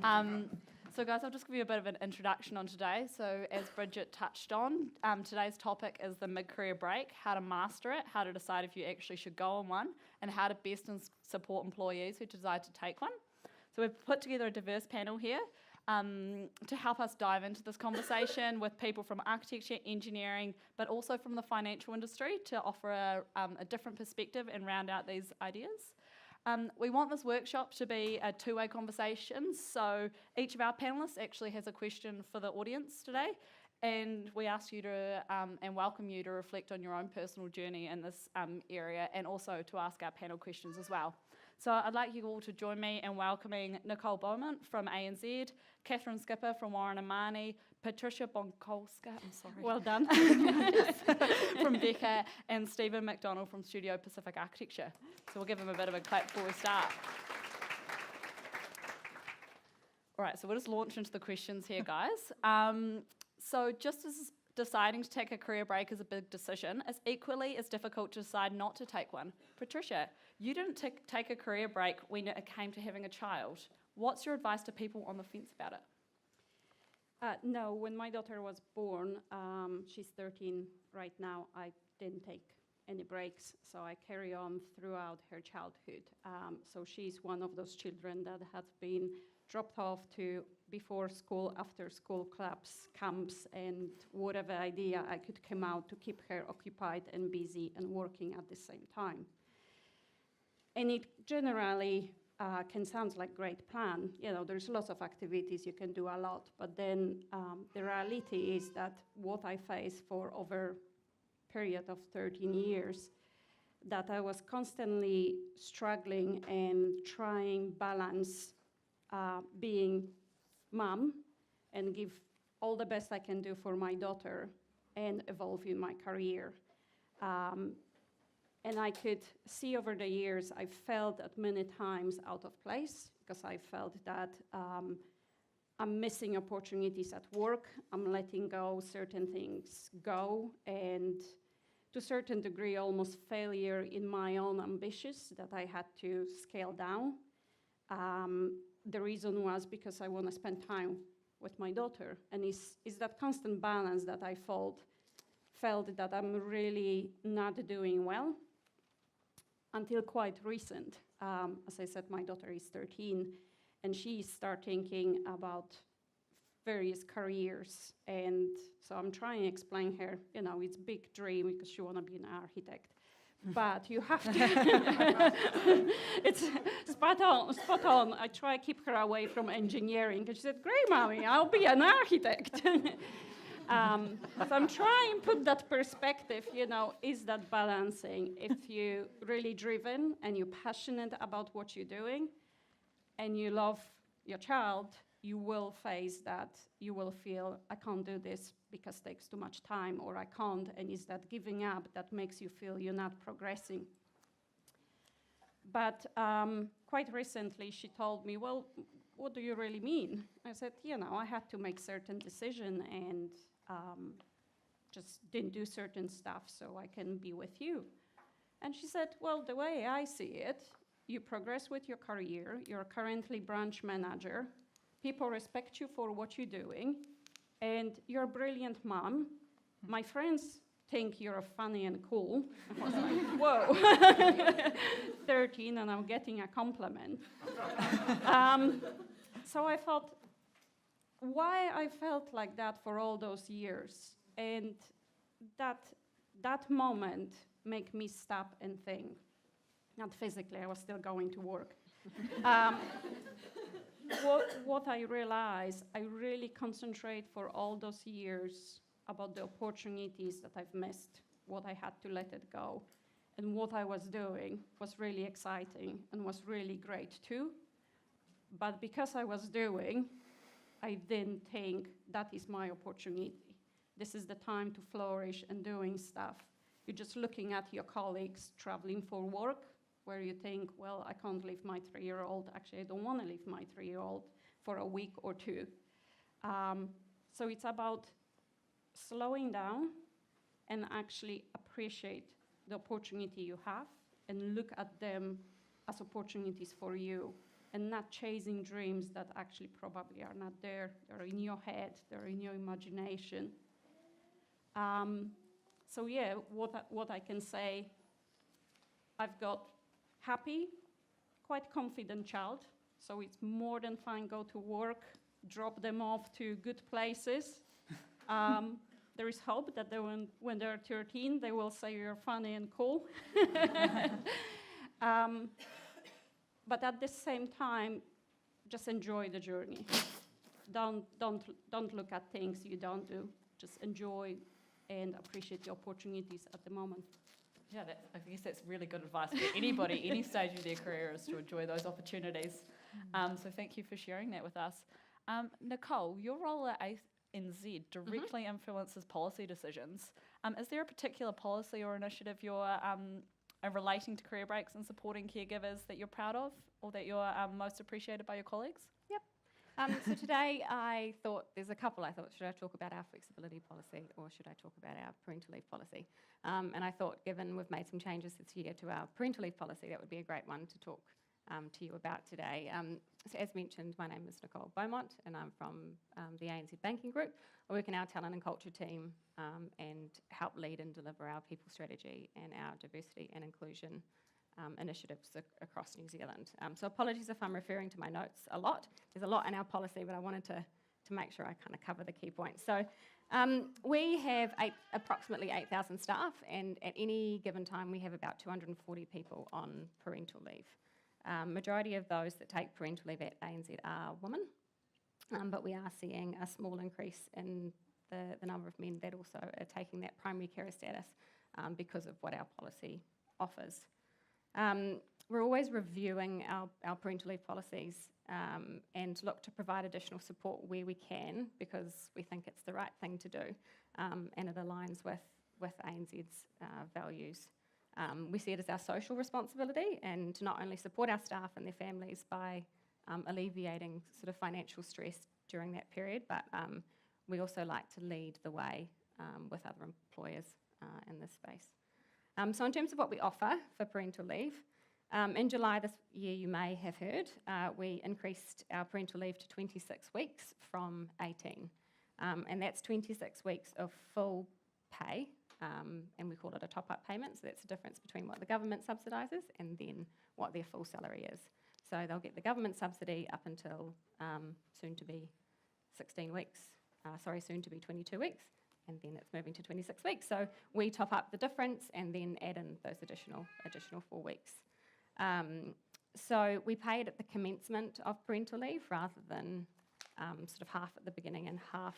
So guys, I'll just give you a bit of an introduction on today. So as Bridget touched on, today's topic is the mid-career break, how to master it, how to decide if you actually should go on one, and how to best support employees who decide to take one. So we've put together a diverse panel here to help us dive into this conversation with people from architecture, engineering, but also from the financial industry to offer a different perspective and round out these ideas. We want this workshop to be a two-way conversation, so each of our panellists actually has a question for the audience today, and we ask you to and welcome you to reflect on your own personal journey in this area, and also to ask our panel questions as well. So I'd like you all to join me in welcoming Nicole Beaumont from ANZ, Catherine Skipper from Warren & Marnie, Patricia Bonkolska, I'm sorry. Well done. from Becca, and Stephen McDonald from Studio Pacific Architecture. So we'll give them a bit of a clap before we start. All right, so we'll just launch into the questions here, guys. So just as deciding to take a career break is a big decision, it's equally as difficult to decide not to take one. Patricia, you didn't take a career break when it came to having a child. What's your advice to people on the fence about it? No, when my daughter was born, she's 13 right now, I didn't take any breaks, so I carry on throughout her childhood. So she's one of those children that had been dropped off to before school, after school clubs, camps, and whatever idea I could come out to keep her occupied and busy and working at the same time. And it generally can sound like a great plan. You know, there's lots of activities, you can do a lot, but then the reality is that what I faced for over a period of 13 years, that I was constantly struggling and trying balance being mom and give all the best I can do for my daughter and evolve in my career. And I could see over the years, I felt at many times out of place because I felt that I'm missing opportunities at work. I'm letting go certain things go, and to a certain degree, almost failure in my own ambitions that I had to scale down. The reason was because I want to spend time with my daughter, and it's that constant balance that I felt that I'm really not doing well until quite recent. As I said, my daughter is 13, and she started thinking about various careers, and so I'm trying to explain her, you know, it's a big dream because she want to be an architect. But you have to, it's spot on. I try to keep her away from engineering. And she said, great, mommy, I'll be an architect. So I'm trying to put that perspective, you know, is that balancing? If you're really driven and you're passionate about what you're doing and you love your child, you will face that. You will feel, I can't do this because it takes too much time, or I can't, and it's that giving up that makes you feel you're not progressing. But quite recently, she told me, well, what do you really mean? I said, you know, I had to make certain decision and just didn't do certain stuff so I can be with you. And she said, well, the way I see it, you progress with your career, you're currently branch manager, people respect you for what you're doing, and you're a brilliant mom. My friends think you're funny and cool. I was like, whoa, 13 and I'm getting a compliment. So I thought, why I felt like that for all those years, and that moment made me stop and think. Not physically, I was still going to work. What I realized, I really concentrate for all those years about the opportunities that I've missed, what I had to let it go. And what I was doing was really exciting and was really great too. But because I was doing, I didn't think that is my opportunity. This is the time to flourish and doing stuff. You're just looking at your colleagues traveling for work, where you think, well, I can't leave my 3-year-old. Actually, I don't want to leave my 3-year-old for a week or two. So it's about slowing down and actually appreciate the opportunity you have and look at them as opportunities for you and not chasing dreams that actually probably are not there. They're in your head, they're in your imagination. So yeah, what I can say, I've got happy, quite confident child, so it's more than fine, go to work, drop them off to good places. There is hope that when they're 13, they will say you're funny and cool. But at the same time, just enjoy the journey. Don't look at things you don't do. Just enjoy and appreciate the opportunities at the moment. Yeah, I guess that's really good advice for anybody, any stage of their career, is to enjoy those opportunities. So thank you for sharing that with us. Nicole, your role at ANZ directly influences policy decisions. Is there a particular policy or initiative you're relating to career breaks and supporting caregivers that you're proud of, or that you're most appreciated by your colleagues? Yep. So today I thought, there's a couple I thought, should I talk about our flexibility policy or should I talk about our parental leave policy? And I thought, given we've made some changes this year to our parental leave policy, that would be a great one to talk to you about today. So as mentioned, my name is Nicole Beaumont and I'm from the ANZ Banking Group. I work in our talent and culture team and help lead and deliver our people strategy and our diversity and inclusion initiatives across New Zealand. So apologies if I'm referring to my notes a lot. There's a lot in our policy, but I wanted to make sure I kind of cover the key points. So we have approximately 8,000 staff, and at any given time we have about 240 people on parental leave. Majority of those that take parental leave at ANZ are women, but we are seeing a small increase in the number of men that also are taking that primary carer status because of what our policy offers. We're always reviewing our parental leave policies and look to provide additional support where we can, because we think it's the right thing to do and it aligns with ANZ's values. We see it as our social responsibility, and to not only support our staff and their families by alleviating sort of financial stress during that period, but we also like to lead the way with other employers in this space. So in terms of what we offer for parental leave, in July this year, you may have heard, we increased our parental leave to 26 weeks from 18. And that's 26 weeks of full pay, and we call it a top-up payment. So that's the difference between what the government subsidises and then what their full salary is. So they'll get the government subsidy up until soon to be 22 weeks, and then it's moving to 26 weeks. So we top up the difference and then add in those additional 4 weeks. So we pay it at the commencement of parental leave rather than sort of half at the beginning and half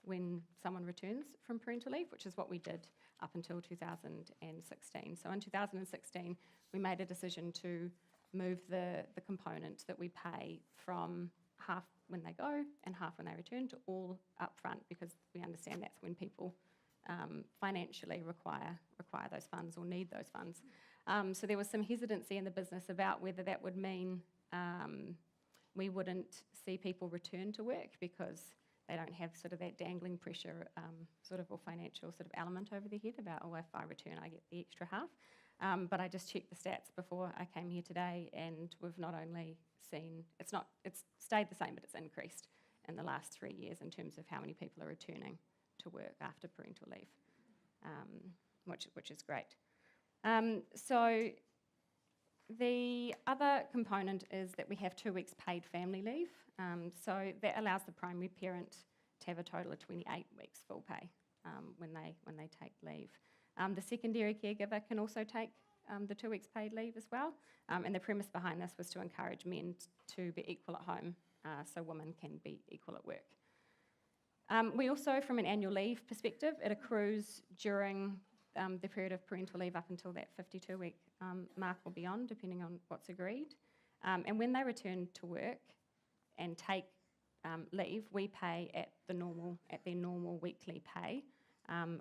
when someone returns from parental leave, which is what we did up until 2016. So in 2016, we made a decision to move the component that we pay from half when they go and half when they return to all upfront, because we understand that's when people financially require those funds or need those funds. So there was some hesitancy in the business about whether that would mean we wouldn't see people return to work because they don't have sort of that dangling pressure or financial sort of element over their head about, oh, if I return, I get the extra half. But I just checked the stats before I came here today, and we've not only seen, it's stayed the same, but it's increased in the last 3 years in terms of how many people are returning to work after parental leave, which is great. So the other component is that we have 2 weeks paid family leave. So that allows the primary parent to have a total of 28 weeks full pay when they take leave. The secondary caregiver can also take the 2 weeks paid leave as well. And the premise behind this was to encourage men to be equal at home so women can be equal at work. We also, from an annual leave perspective, it accrues during the period of parental leave up until that 52-week mark or beyond, depending on what's agreed. And when they return to work and take leave, we pay at their normal weekly pay,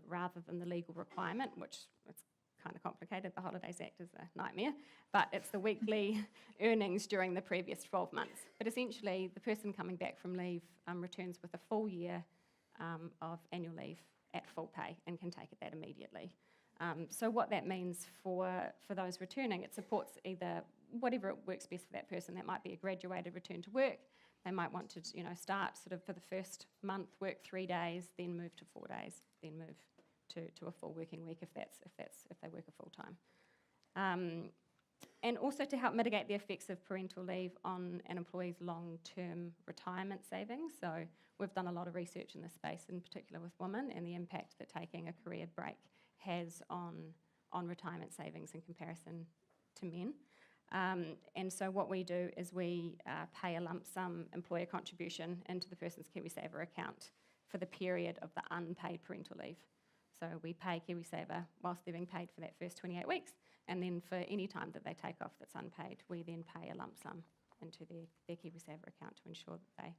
rather than the legal requirement, which it's kind of complicated. The Holidays Act is a nightmare, but it's the weekly earnings during the previous 12 months. But essentially, the person coming back from leave returns with a full year of annual leave at full pay and can take it that immediately. So what that means for those returning, it supports either whatever works best for that person. That might be a graduated return to work. They might want to, start sort of for the first month, work 3 days, then move to 4 days, then move to a full working week if they work a full time. And also to help mitigate the effects of parental leave on an employee's long-term retirement savings. So we've done a lot of research in this space, in particular with women, and the impact that taking a career break has on retirement savings in comparison to men. And so what we do is we pay a lump sum employer contribution into the person's KiwiSaver account for the period of the unpaid parental leave. So we pay KiwiSaver whilst they're being paid for that first 28 weeks, and then for any time that they take off that's unpaid, we then pay a lump sum into their KiwiSaver account to ensure that they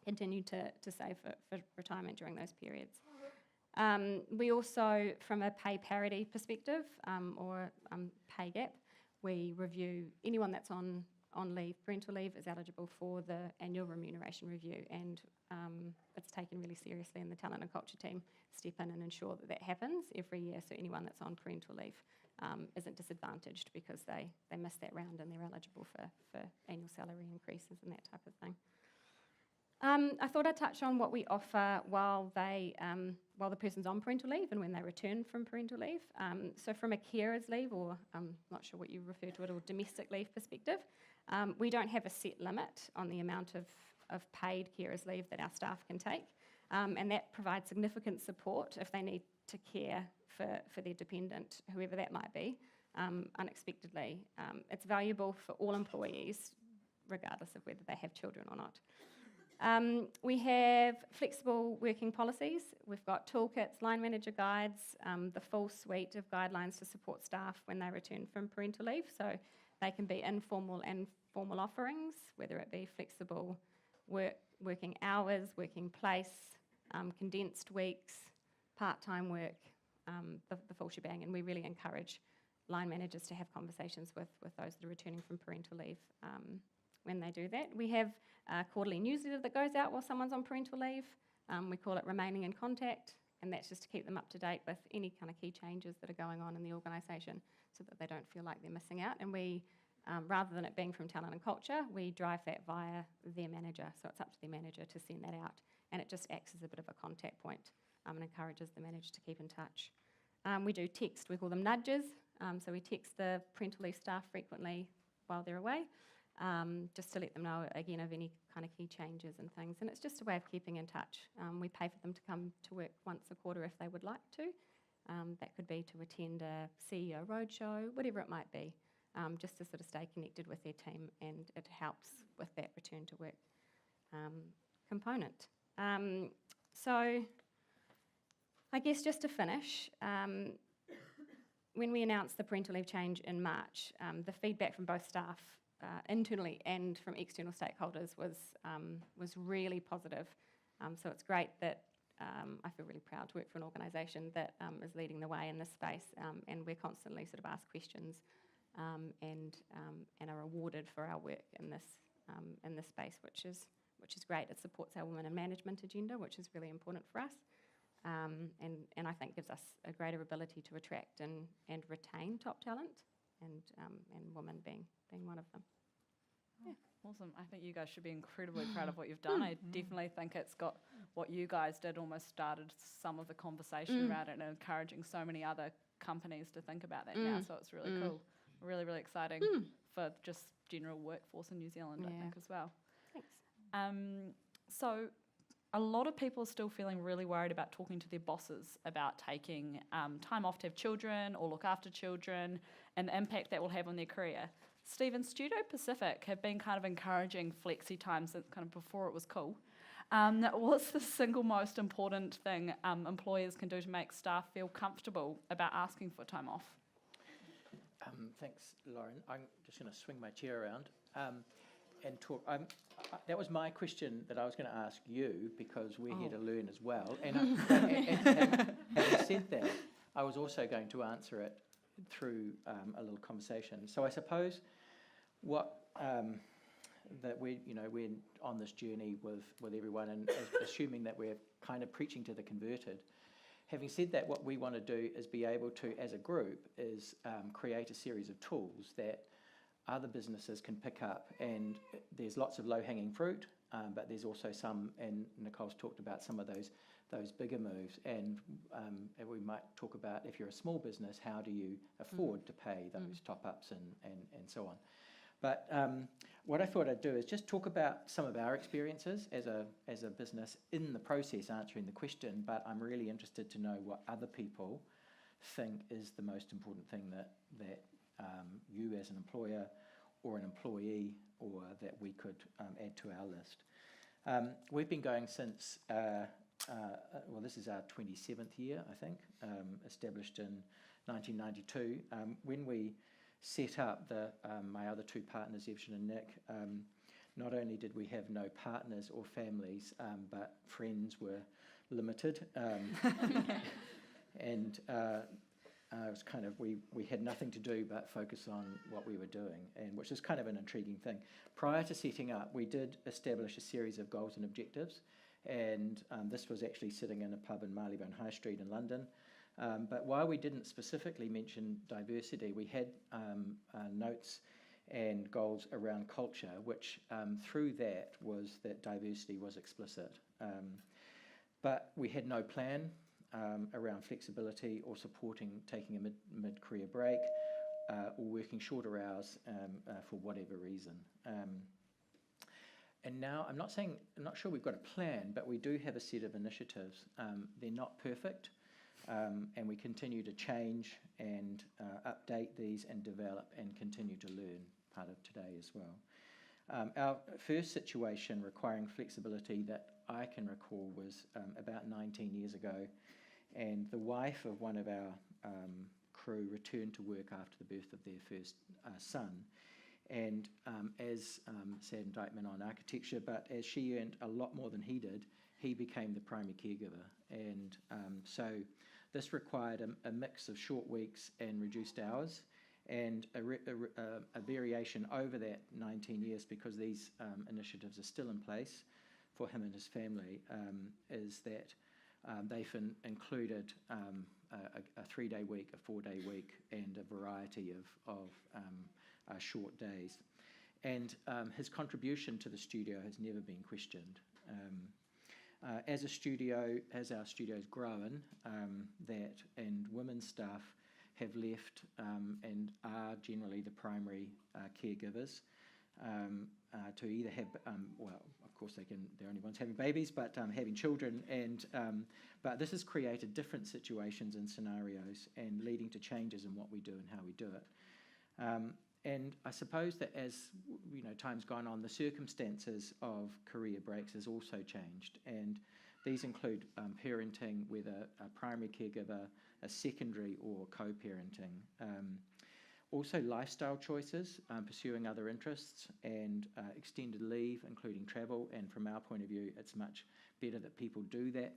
continue to save for retirement during those periods. We also, from a pay parity perspective or pay gap, we review anyone that's on leave, parental leave, is eligible for the annual remuneration review, and it's taken really seriously, and the talent and culture team step in and ensure that happens every year, so anyone that's on parental leave isn't disadvantaged because they missed that round and they're eligible for annual salary increases and that type of thing. I thought I'd touch on what we offer while the person's on parental leave and when they return from parental leave. So from a carer's leave, or I'm not sure what you refer to it, or domestic leave perspective, we don't have a set limit on the amount of paid carer's leave that our staff can take, and that provides significant support if they need to care for their dependent, whoever that might be, unexpectedly. It's valuable for all employees, regardless of whether they have children or not. We have flexible working policies. We've got toolkits, line manager guides, the full suite of guidelines to support staff when they return from parental leave. So they can be informal and formal offerings, whether it be flexible working hours, working place, condensed weeks, part-time work, the full shebang. And we really encourage line managers to have conversations with those that are returning from parental leave when they do that. We have a quarterly newsletter that goes out while someone's on parental leave. We call it Remaining in Contact, and that's just to keep them up to date with any kind of key changes that are going on in the organisation so that they don't feel like they're missing out. And we, rather than it being from talent and culture, we drive that via their manager. So it's up to their manager to send that out, and it just acts as a bit of a contact point and encourages the manager to keep in touch. We do text, we call them nudges. So we text the parental leave staff frequently while they're away, just to let them know, again, of any kind of key changes and things. And it's just a way of keeping in touch. We pay for them to come to work once a quarter if they would like to. That could be to attend a CEO Roadshow, whatever it might be, just to sort of stay connected with their team, and it helps with that return to work component. So I guess just to finish, when we announced the parental leave change in March, the feedback from both staff internally and from external stakeholders was really positive. So it's great that I feel really proud to work for an organisation that is leading the way in this space, and we're constantly sort of asked questions and are rewarded for our work in this space, which is great. It supports our women in management agenda, which is really important for us. And I think gives us a greater ability to attract and retain top talent, and women being one of them. Yeah. Awesome. I think you guys should be incredibly proud of what you've done. I definitely think it's got what you guys did almost started some of the conversation around it and encouraging so many other companies to think about that now. So it's really cool. Really, really exciting for just general workforce in New Zealand, I think, as well. Thanks. So a lot of people are still feeling really worried about talking to their bosses about taking time off to have children or look after children and the impact that will have on their career. Steve and Studio Pacific have been kind of encouraging flexi time since kind of before it was cool. What's the single most important thing employers can do to make staff feel comfortable about asking for time off? Thanks, Lauren. I'm just going to swing my chair around and talk. That was my question that I was going to ask you, because we're here to learn as well. And having said that, I was also going to answer it through a little conversation. So I suppose what that we're on this journey with everyone, and assuming that we're kind of preaching to the converted, Having said that, what we want to do is be able to, as a group, is create a series of tools that other businesses can pick up, and there's lots of low-hanging fruit, but there's also some, and Nicole's talked about some of those bigger moves, and we might talk about, if you're a small business, how do you afford to pay those top-ups and so on. But what I thought I'd do is just talk about some of our experiences as a business in the process answering the question, but I'm really interested to know what other people think is the most important thing that you as an employer or an employee, or that we could add to our list. We've been going since, well, this is our 27th year, I think, established in 1992. When we set up, my other two partners, Evshin and Nick, not only did we have no partners or families, but friends were limited. And it was kind of, we had nothing to do but focus on what we were doing, and which is kind of an intriguing thing. Prior to setting up, we did establish a series of goals and objectives, and this was actually sitting in a pub in Marylebone High Street in London. But while we didn't specifically mention diversity, we had notes and goals around culture, which through that was that diversity was explicit. But we had no plan around flexibility or supporting taking a mid-career break or working shorter hours for whatever reason. And now, I'm not sure we've got a plan, but we do have a set of initiatives. They're not perfect, and we continue to change and update these and develop and continue to learn, part of today as well. Our first situation requiring flexibility that I can recall was about 19 years ago, and the wife of one of our crew returned to work after the birth of their first son. And as sad indictment on architecture, but as she earned a lot more than he did, he became the primary caregiver. And so this required a mix of short weeks and reduced hours, and a variation over that 19 years, because these initiatives are still in place for him and his family, is that they've included a 3-day week, a 4-day week, and a variety of short days. And his contribution to the studio has never been questioned. As our studio's grown, and women's staff have left and are generally the primary caregivers, to either have, well, of course they're the only ones having babies, but having children, and but this has created different situations and scenarios, and leading to changes in what we do and how we do it. And I suppose that as time's gone on, the circumstances of career breaks has also changed, and these include parenting with a primary caregiver, a secondary or co-parenting. Also lifestyle choices, pursuing other interests, and extended leave, including travel. And from our point of view, it's much better that people do that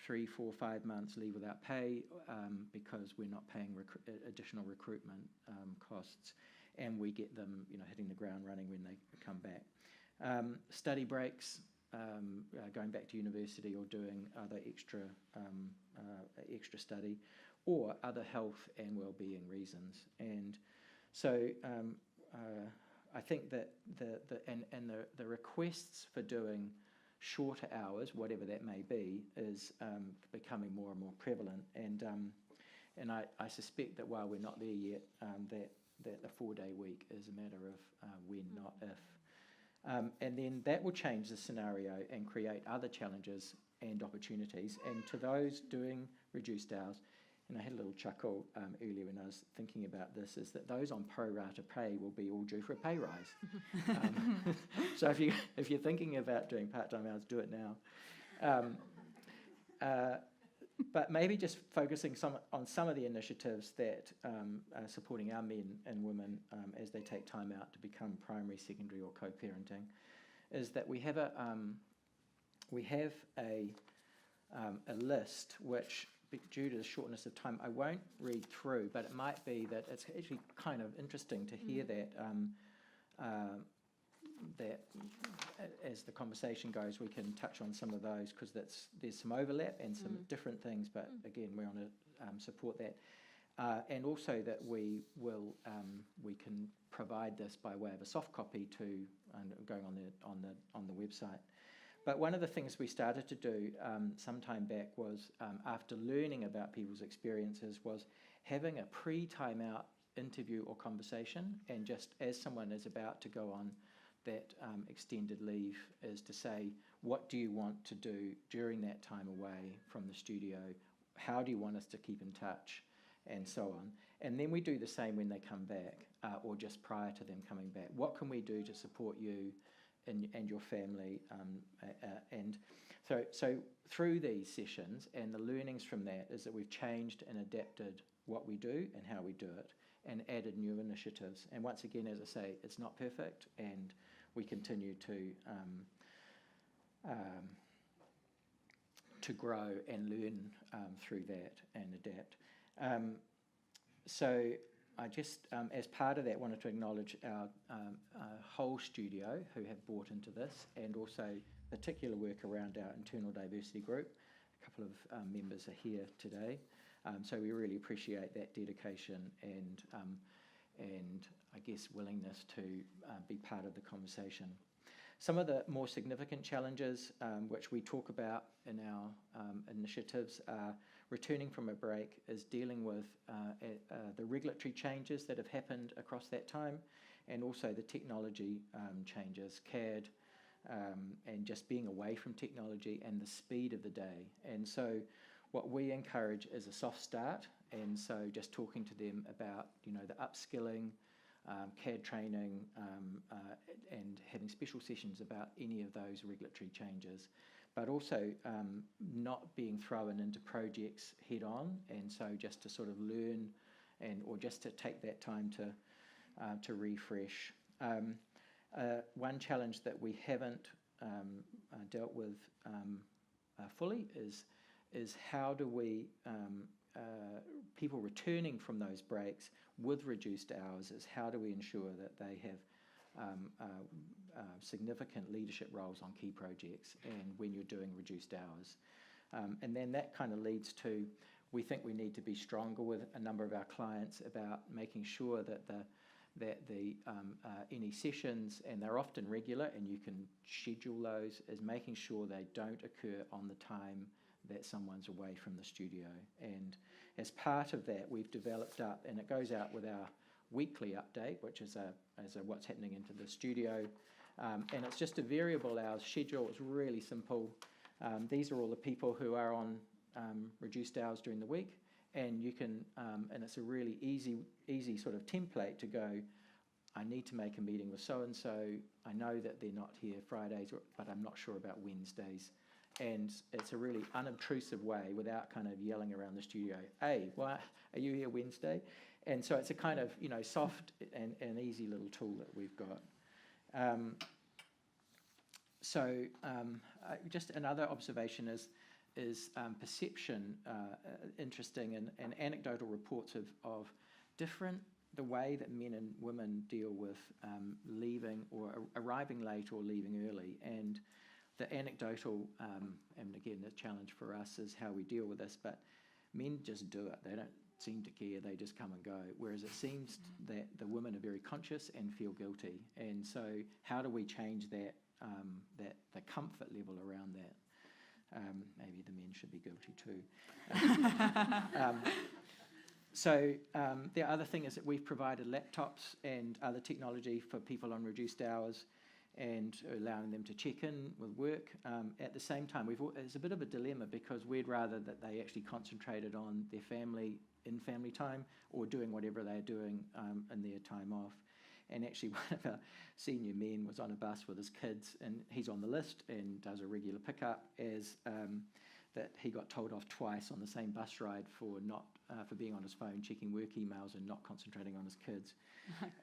3, 4, 5 months leave without pay, because we're not paying additional recruitment costs, and we get them hitting the ground running when they come back. Study breaks, going back to university or doing other extra study, or other health and well-being reasons. And so I think that the requests for doing shorter hours, whatever that may be, is becoming more and more prevalent. And I suspect that while we're not there yet, that the 4-day week is a matter of when, not if. And then that will change the scenario and create other challenges and opportunities. And to those doing reduced hours, and I had a little chuckle earlier when I was thinking about this, is that those on pro rata pay will be all due for a pay rise. So if you're thinking about doing part-time hours, do it now. But maybe just focusing on some of the initiatives that are supporting our men and women as they take time out to become primary, secondary, or co-parenting, is that we have a list which, due to the shortness of time, I won't read through, but it might be that it's actually kind of interesting to hear that that as the conversation goes, we can touch on some of those, because there's some overlap and some different things, but again, we want to support that. And also that we can provide this by way of a soft copy going on the website. But one of the things we started to do some time back was, after learning about people's experiences, was having a pre-timeout interview or conversation, and just as someone is about to go on that extended leave, is to say, what do you want to do during that time away from the studio? How do you want us to keep in touch? And so on. And then we do the same when they come back, or just prior to them coming back. What can we do to support you and your family? And so through these sessions, and the learnings from that is that we've changed and adapted what we do and how we do it, and added new initiatives. And once again, as I say, it's not perfect, and we continue to grow and learn through that and adapt. So I just, as part of that, wanted to acknowledge our whole studio who have bought into this, and also particular work around our internal diversity group. A couple of members are here today. So we really appreciate that dedication and I guess willingness to be part of the conversation. Some of the more significant challenges which we talk about in our initiatives are returning from a break, is dealing with the regulatory changes that have happened across that time, and also the technology changes, CAD, and just being away from technology and the speed of the day. And so what we encourage is a soft start, and so just talking to them about, the upskilling, CAD training, and having special sessions about any of those regulatory changes, but also not being thrown into projects head on, and so just to sort of learn or just to take that time to refresh. One challenge that we haven't dealt with fully is how do we people returning from those breaks with reduced hours, is how do we ensure that they have significant leadership roles on key projects, and when you're doing reduced hours. And then that kind of leads to, we think we need to be stronger with a number of our clients about making sure that any sessions, and they're often regular and you can schedule those, is making sure they don't occur on the time that someone's away from the studio. And as part of that, we've developed up, and it goes out with our weekly update, which is a what's happening into the studio, and it's just a variable hours schedule. It's really simple. These are all the people who are on reduced hours during the week, and you can, and it's a really easy sort of template to go, I need to make a meeting with so-and-so, I know that they're not here Fridays, but I'm not sure about Wednesdays. And it's a really unobtrusive way, without kind of yelling around the studio, hey, why are you here Wednesday? And so it's a kind of, soft and easy little tool that we've got. Just another observation is perception, interesting, and anecdotal reports of different, the way that men and women deal with leaving or arriving late or leaving early. And the anecdotal, and again, the challenge for us is how we deal with this, but men just do it. They don't seem to care, they just come and go. Whereas it seems that the women are very conscious and feel guilty. And so how do we change that, the comfort level around that? Maybe the men should be guilty too. So the other thing is that we've provided laptops and other technology for people on reduced hours, and allowing them to check in with work. At the same time, it's a bit of a dilemma, because we'd rather that they actually concentrated on their family in family time, or doing whatever they're doing in their time off. And actually one of our senior men was on a bus with his kids, and he's on the list and does a regular pickup, as that he got told off twice on the same bus ride for being on his phone, checking work emails and not concentrating on his kids.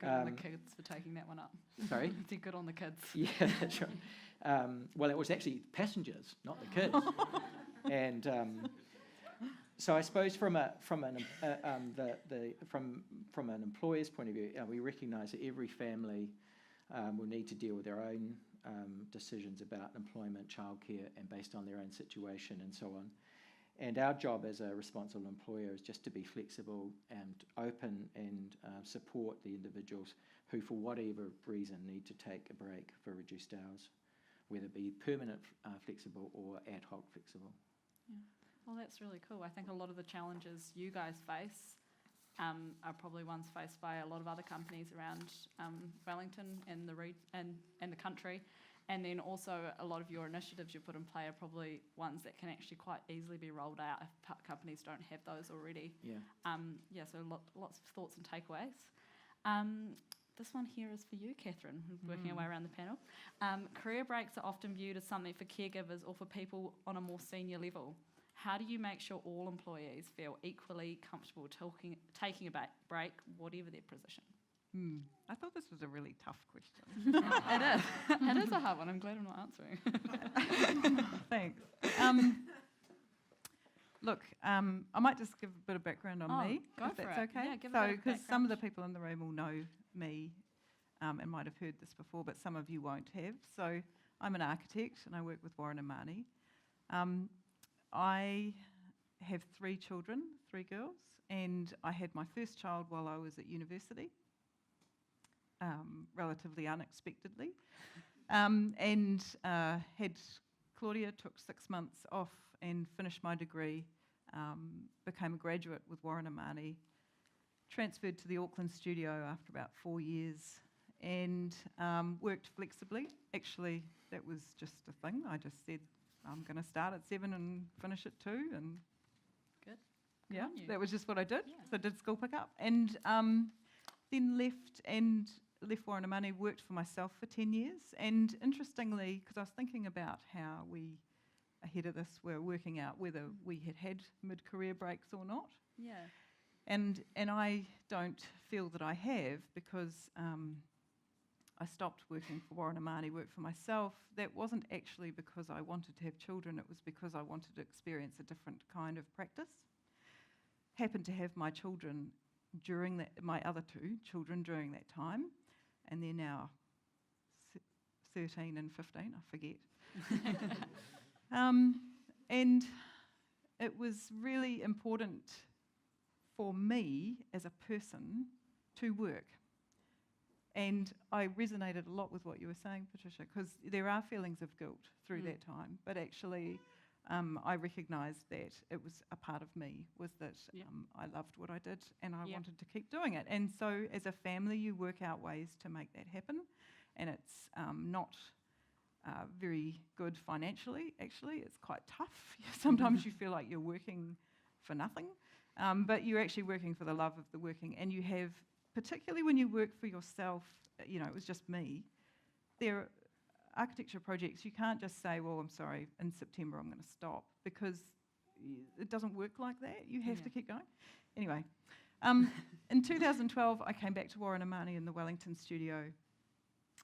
Good on the kids for taking that one up. Sorry? They're good on the kids. Yeah, that's right. Well, it was actually passengers, not the kids. And so I suppose from an employer's point of view, we recognise that every family will need to deal with their own decisions about employment, childcare, and based on their own situation and so on. And our job as a responsible employer is just to be flexible and open and support the individuals who, for whatever reason, need to take a break for reduced hours, whether it be permanent flexible or ad hoc flexible. Yeah. Well, that's really cool. I think a lot of the challenges you guys face are probably ones faced by a lot of other companies around Wellington and the country. And then also a lot of your initiatives you put in play are probably ones that can actually quite easily be rolled out if companies don't have those already. Yeah. So lots of thoughts and takeaways. This one here is for you, Catherine, working our way around the panel. Career breaks are often viewed as something for caregivers or for people on a more senior level. How do you make sure all employees feel equally comfortable taking a break, whatever their position? I thought this was a really tough question. It is. It is a hard one. I'm glad I'm not answering. Thanks. Look, I might just give a bit of background on me, go if for that's it. okay. Yeah, give a so, bit of because some of the background. people in the room will know me and might have heard this before, but some of you won't have. So, I'm an architect and I work with Warren and Marnie. I have 3 children, 3 girls, and I had my first child while I was at university, relatively unexpectedly, and had Claudia, took 6 months off and finished my degree, became a graduate with Warren and Marnie, transferred to the Auckland studio after about 4 years, and worked flexibly. Actually, that was just a thing. I just said, I'm going to start at 7 and finish at 2, and Good. yeah, on you. that was just what I did. Yeah. So I did school pickup, and then left Warren and Marnie, worked for myself for 10 years. And interestingly, because I was thinking about how we, ahead of this, were working out whether we had mid-career breaks or not. Yeah. And I don't feel that I have, because I stopped working for Warren and Marnie, worked for myself. That wasn't actually because I wanted to have children, it was because I wanted to experience a different kind of practice. Happened to have my children during that, my other 2 children during that time, and they're now 13 and 15, I forget. And it was really important for me as a person to work. And I resonated a lot with what you were saying, Patricia, because there are feelings of guilt through that time, but actually I recognised that it was a part of me, was that I loved what I did and I wanted to keep doing it. And so as a family, you work out ways to make that happen, and it's not very good financially, actually. It's quite tough. Sometimes you feel like you're working for nothing, but you're actually working for the love of the working, and you have, particularly when you work for yourself, it was just me, there are architecture projects, you can't just say, well, I'm sorry, in September I'm going to stop, because it doesn't work like that. You have to keep going. Anyway, in 2012, I came back to Warren and Marnie in the Wellington studio.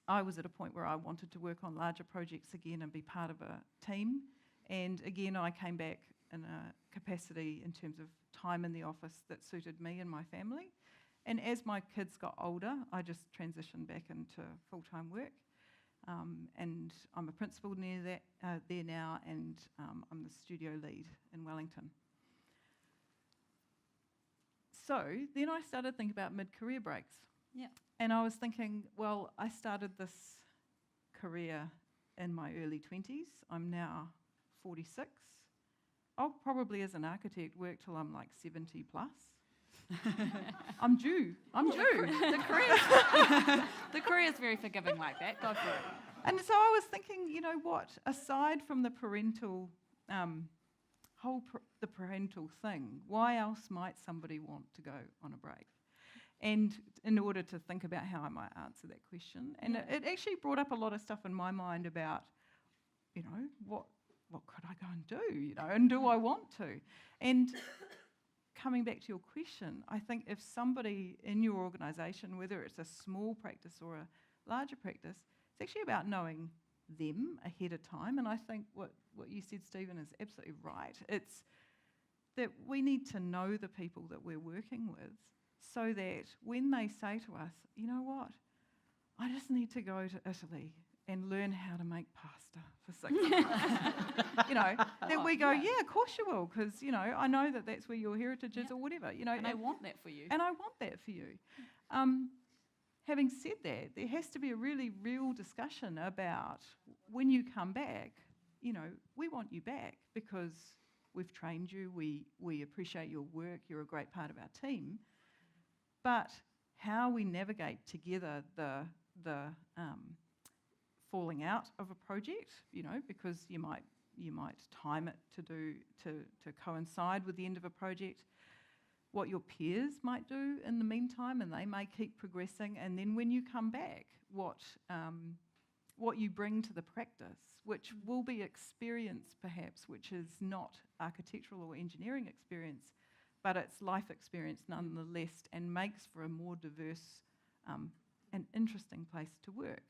I was at a point where I wanted to work on larger projects again and be part of a team. And again, I came back in a capacity in terms of time in the office that suited me and my family. And as my kids got older, I just transitioned back into full-time work. And I'm a principal there now, and I'm the studio lead in Wellington. So then I started thinking about mid-career breaks. Yeah. And I was thinking, well, I started this career in my early 20s. I'm now 46. I'll probably, as an architect, work till I'm like 70 plus. I'm due. The career is very forgiving like that. Go for it. And so I was thinking, you know what? Aside from the parental, the parental thing, why else might somebody want to go on a break? And in order to think about how I might answer that question, and it actually brought up a lot of stuff in my mind about, what could I go and do? And do I want to? And coming back to your question, I think if somebody in your organisation, whether it's a small practice or a larger practice, it's actually about knowing them ahead of time. And I think what you said, Stephen, is absolutely right. It's that we need to know the people that we're working with, so that when they say to us, you know what, I just need to go to Italy and learn how to make pasta for 6 months. Then we go, yeah, of course you will, because, I know that that's where your heritage is or whatever. And I want that for you. And I want that for you. Having said that, there has to be a really real discussion about when you come back, we want you back because we've trained you, we appreciate your work, you're a great part of our team. But how we navigate together the falling out of a project, because you might time it to coincide with the end of a project, what your peers might do in the meantime, and they may keep progressing, and then when you come back, what you bring to the practice, which will be experience perhaps, which is not architectural or engineering experience, but it's life experience nonetheless, and makes for a more diverse and interesting place to work.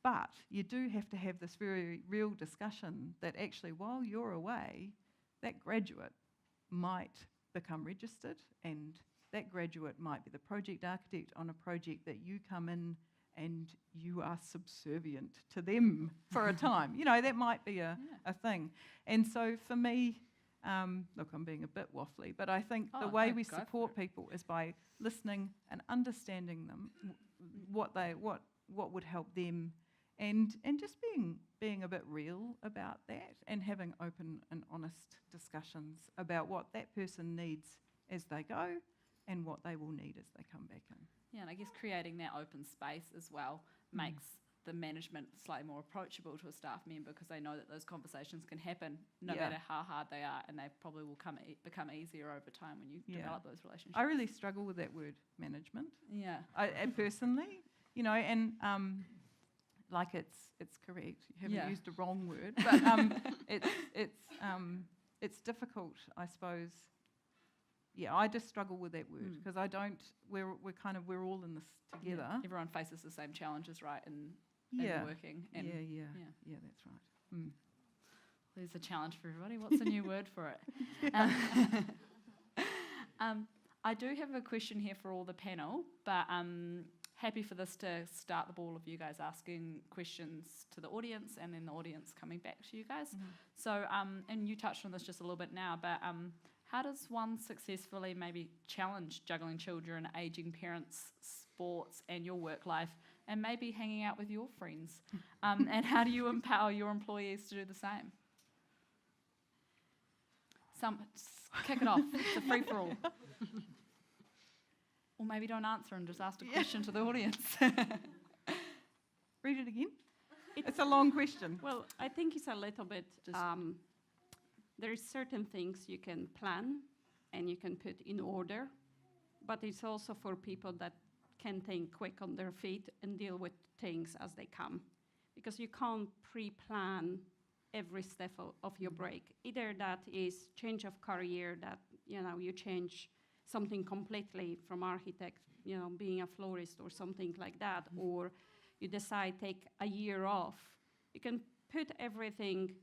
But you do have to have this very real discussion that actually while you're away, that graduate might become registered, and that graduate might be the project architect on a project that you come in and you are subservient to them for a time. That might be a thing. And so for me, look, I'm being a bit waffly, but I think the way we support people is by listening and understanding them, what would help them, and just being a bit real about that, and having open and honest discussions about what that person needs as they go and what they will need as they come back in. Yeah, and I guess creating that open space as well makes the management slightly more approachable to a staff member, because they know that those conversations can happen no matter how hard they are, and they probably will become easier over time when you develop those relationships. I really struggle with that word, management. Yeah. I personally, and like it's correct. You haven't used a wrong word, but it's difficult, I suppose. Yeah, I just struggle with that word because I don't. We're all in this together. Yeah. Everyone faces the same challenges, right? In working. And Yeah, that's right. There's a challenge for everybody. What's a new word for it? I do have a question here for all the panel, but happy for this to start the ball of you guys asking questions to the audience, and then the audience coming back to you guys. So, and you touched on this just a little bit now, but how does one successfully maybe challenge juggling children, ageing parents, sports, and your work life, and maybe hanging out with your friends? And how do you empower your employees to do the same? Kick it off. It's a free-for-all. Or maybe don't answer and just ask a question to the audience. Read it again. It's a long question. Well, I think it's a little bit, there's certain things you can plan and you can put in order, but it's also for people that can think quick on their feet and deal with things as they come. Because you can't pre-plan every step of your break. Either that is change of career, that, you change something completely from architect, being a florist or something like that, or you decide take a year off. You can put everything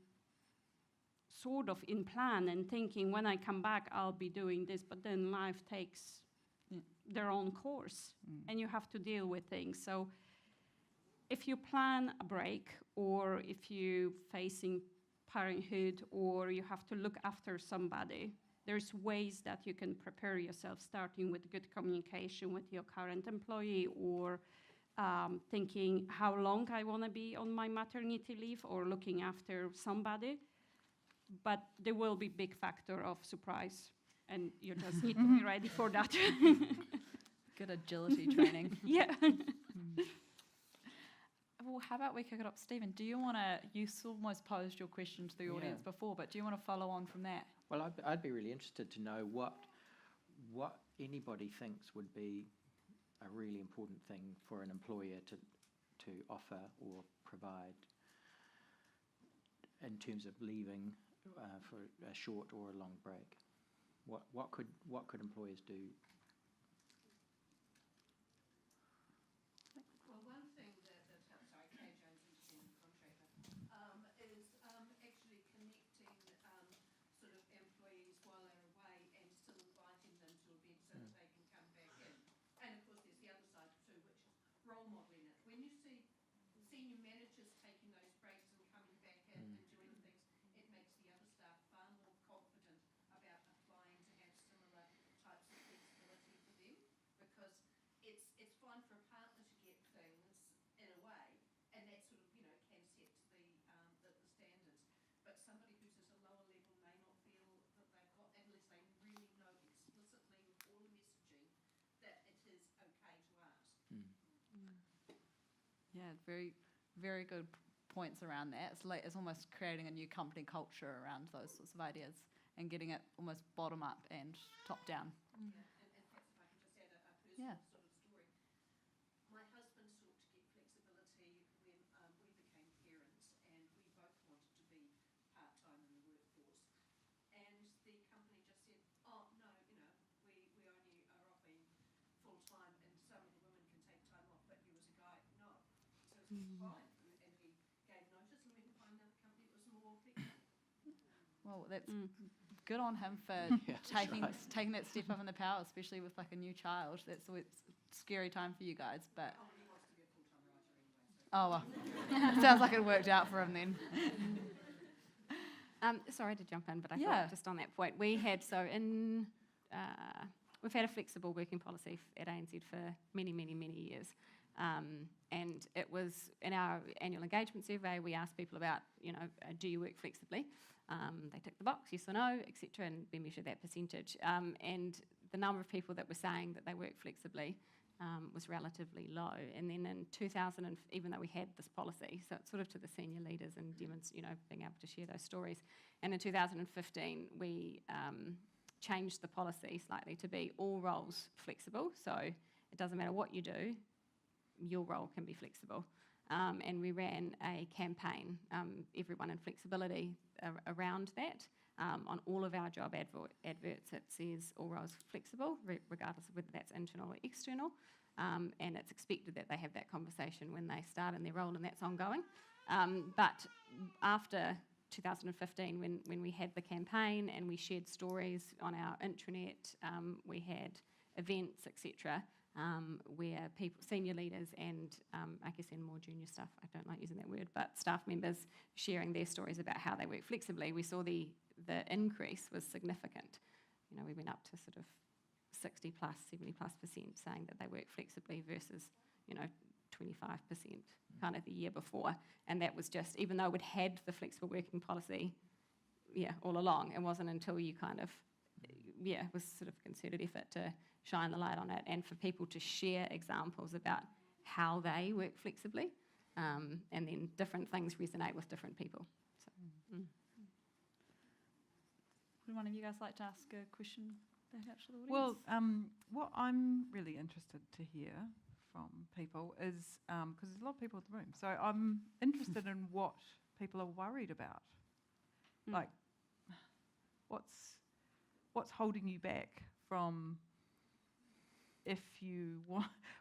sort of in plan and thinking when I come back I'll be doing this, but then life takes their own course and you have to deal with things. So if you plan a break, or if you're facing parenthood, or you have to look after somebody, there's ways that you can prepare yourself, starting with good communication with your current employee, or thinking how long I want to be on my maternity leave or looking after somebody. But there will be big factor of surprise, and you just need to be ready for that. Good agility training. Yeah. Well, how about we kick it up? Stephen, do you want to, you almost posed your question to the audience before, but do you want to follow on from that? Well, I'd be really interested to know what anybody thinks would be a really important thing for an employer to offer or provide in terms of leaving for a short or a long break. What could employers do? Well, one thing that helps, sorry, Kay Jones, independent contractor, is actually connecting sort of employees while they're away and still inviting them to events so that they can come back in. And of course, there's the other side too, which is somebody who's at a lower level may not feel that they've got, unless they really know explicitly with all the messaging, that it is okay to ask. Yeah, very, very good points around that. It's almost creating a new company culture around those sorts of ideas and getting it almost bottom up and top down. Yeah, and perhaps if I could just add a personal Yeah. sort of story. My husband sought to get flexibility when we became parents, and we both wanted to be part-time in the workforce. And the company just said, oh, no, we only are offering full-time, and some of the women can take time off, but you as a guy, no. So it's fine. And he gave notice, and we could find another company that was more flexible. Well, that's good on him for taking that step up in the power, especially with like a new child. That's always a scary time for you guys, but... Oh, and he wants to be a full-time writer anyway. So. Oh, well. Sounds like it worked out for him then. Sorry to jump in, but I Yeah. thought just on that point, we've had a flexible working policy at ANZ for many, many, many years. And it was in our annual engagement survey, we asked people about, do you work flexibly? They tick the box, yes or no, etc., and we measure that percentage. And the number of people that were saying that they work flexibly was relatively low. And then in 2000, even though we had this policy, so it's sort of to the senior leaders and being able to share those stories. And in 2015, we changed the policy slightly to be all roles flexible. So it doesn't matter what you do, your role can be flexible. And we ran a campaign, Everyone in Flexibility, around that. On all of our job adverts, it says all roles flexible, regardless of whether that's internal or external. And it's expected that they have that conversation when they start in their role, and that's ongoing. But after 2015, when we had the campaign and we shared stories on our intranet, we had events, etc., where people, senior leaders and I guess in more junior staff, I don't like using that word, but staff members sharing their stories about how they work flexibly, we saw the increase was significant. We went up to sort of 60 plus, 70 plus % saying that they work flexibly versus, 25% kind of the year before. And that was just, even though we'd had the flexible working policy, all along, it wasn't until you kind of, it was sort of a concerted effort to shine the light on it and for people to share examples about how they work flexibly, and then different things resonate with different people. So, Would one of you guys like to ask a question back out to the audience? Well, what I'm really interested to hear from people is, because there's a lot of people in the room, so I'm interested in what people are worried about. Like, what's holding you back from, if you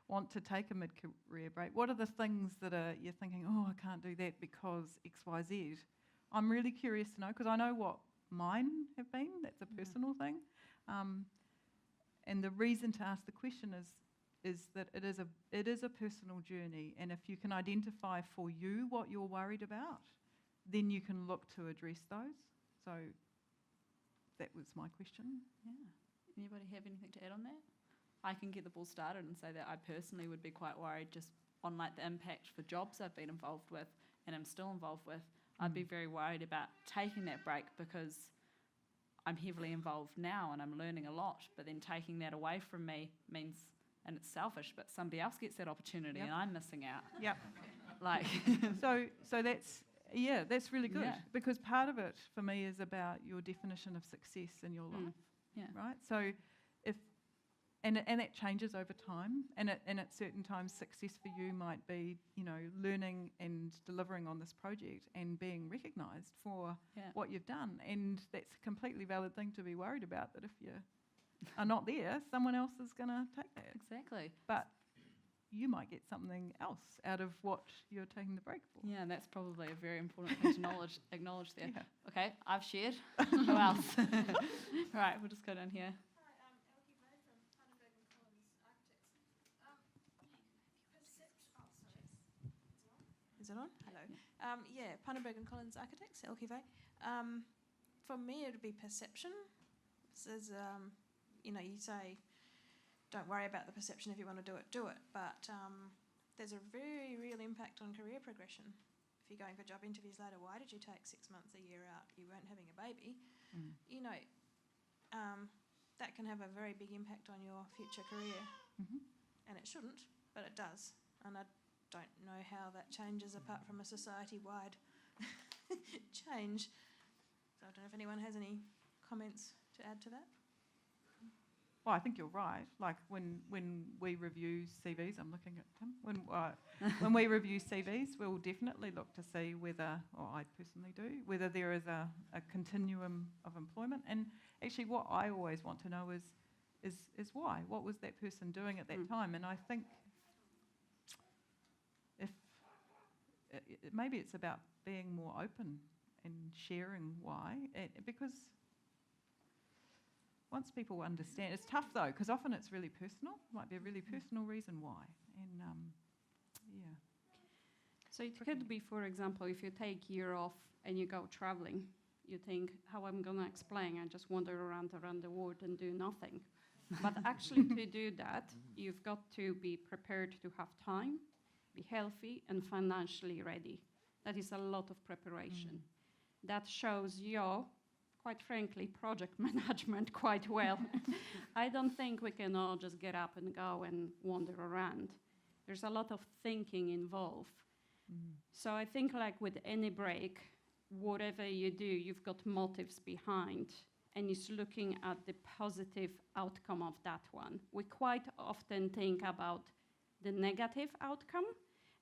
want to take a mid-career break, what are the things that you're thinking, oh, I can't do that because X, Y, Z? I'm really curious to know, because I know what mine have been. That's a personal thing. And the reason to ask the question is that it is a personal journey, and if you can identify for you what you're worried about, then you can look to address those. So that was my question. Yeah. Anybody have anything to add on that? I can get the ball started and say that I personally would be quite worried just on like the impact for jobs I've been involved with and I'm still involved with. I'd be very worried about taking that break because I'm heavily involved now and I'm learning a lot, but then taking that away from me means, and it's selfish, but somebody else gets that opportunity and I'm missing out. Yep. Like, So that's really good, Yeah. because part of it for me is about your definition of success in your life, yeah. right? So and that changes over time, and at certain times success for you might be, learning and delivering on this project and being recognised for what you've done, and that's a completely valid thing to be worried about, that if you are not there, someone else is going to take that. Exactly. But you might get something else out of what you're taking the break for. Yeah, that's probably a very important thing to acknowledge there. Yeah. Okay, I've shared. Who else? All right, we'll just go down here. Is it on? Hello. Pannenberg and Collins Architects, LQV. For me, it would be perception. Says, you say, don't worry about the perception. If you want to do it, do it. But there's a very real impact on career progression. if you're going for job interviews later, why did you take 6 months, a year out? You weren't having a baby. You know, that can have a very big impact on your future career. And it shouldn't, but it does. And I don't know how that changes apart from a society-wide change. So I don't know if anyone has any comments to add to that. Well, I think you're right. Like when we review CVs, I'm looking at Tim. When we review CVs, we'll definitely look to see whether, or I personally do, whether there is a continuum of employment. And actually, what I always want to know is why. What was that person doing at that time? And I think if maybe it's about being more open and sharing why, because once people understand, it's tough though, because often it's really personal. It might be a really personal reason why. And yeah. So it could be, for example, if you take a year off and you go traveling, you think, how I'm going to explain? I just wander around the world and do nothing. But actually to do that, you've got to be prepared to have time, be healthy and financially ready. That is a lot of preparation. That shows your, quite frankly, project management quite well. I don't think we can all just get up and go and wander around. There's a lot of thinking involved. So I think like with any break, whatever you do, you've got motives behind, and it's looking at the positive outcome of that one. We quite often think about the negative outcome,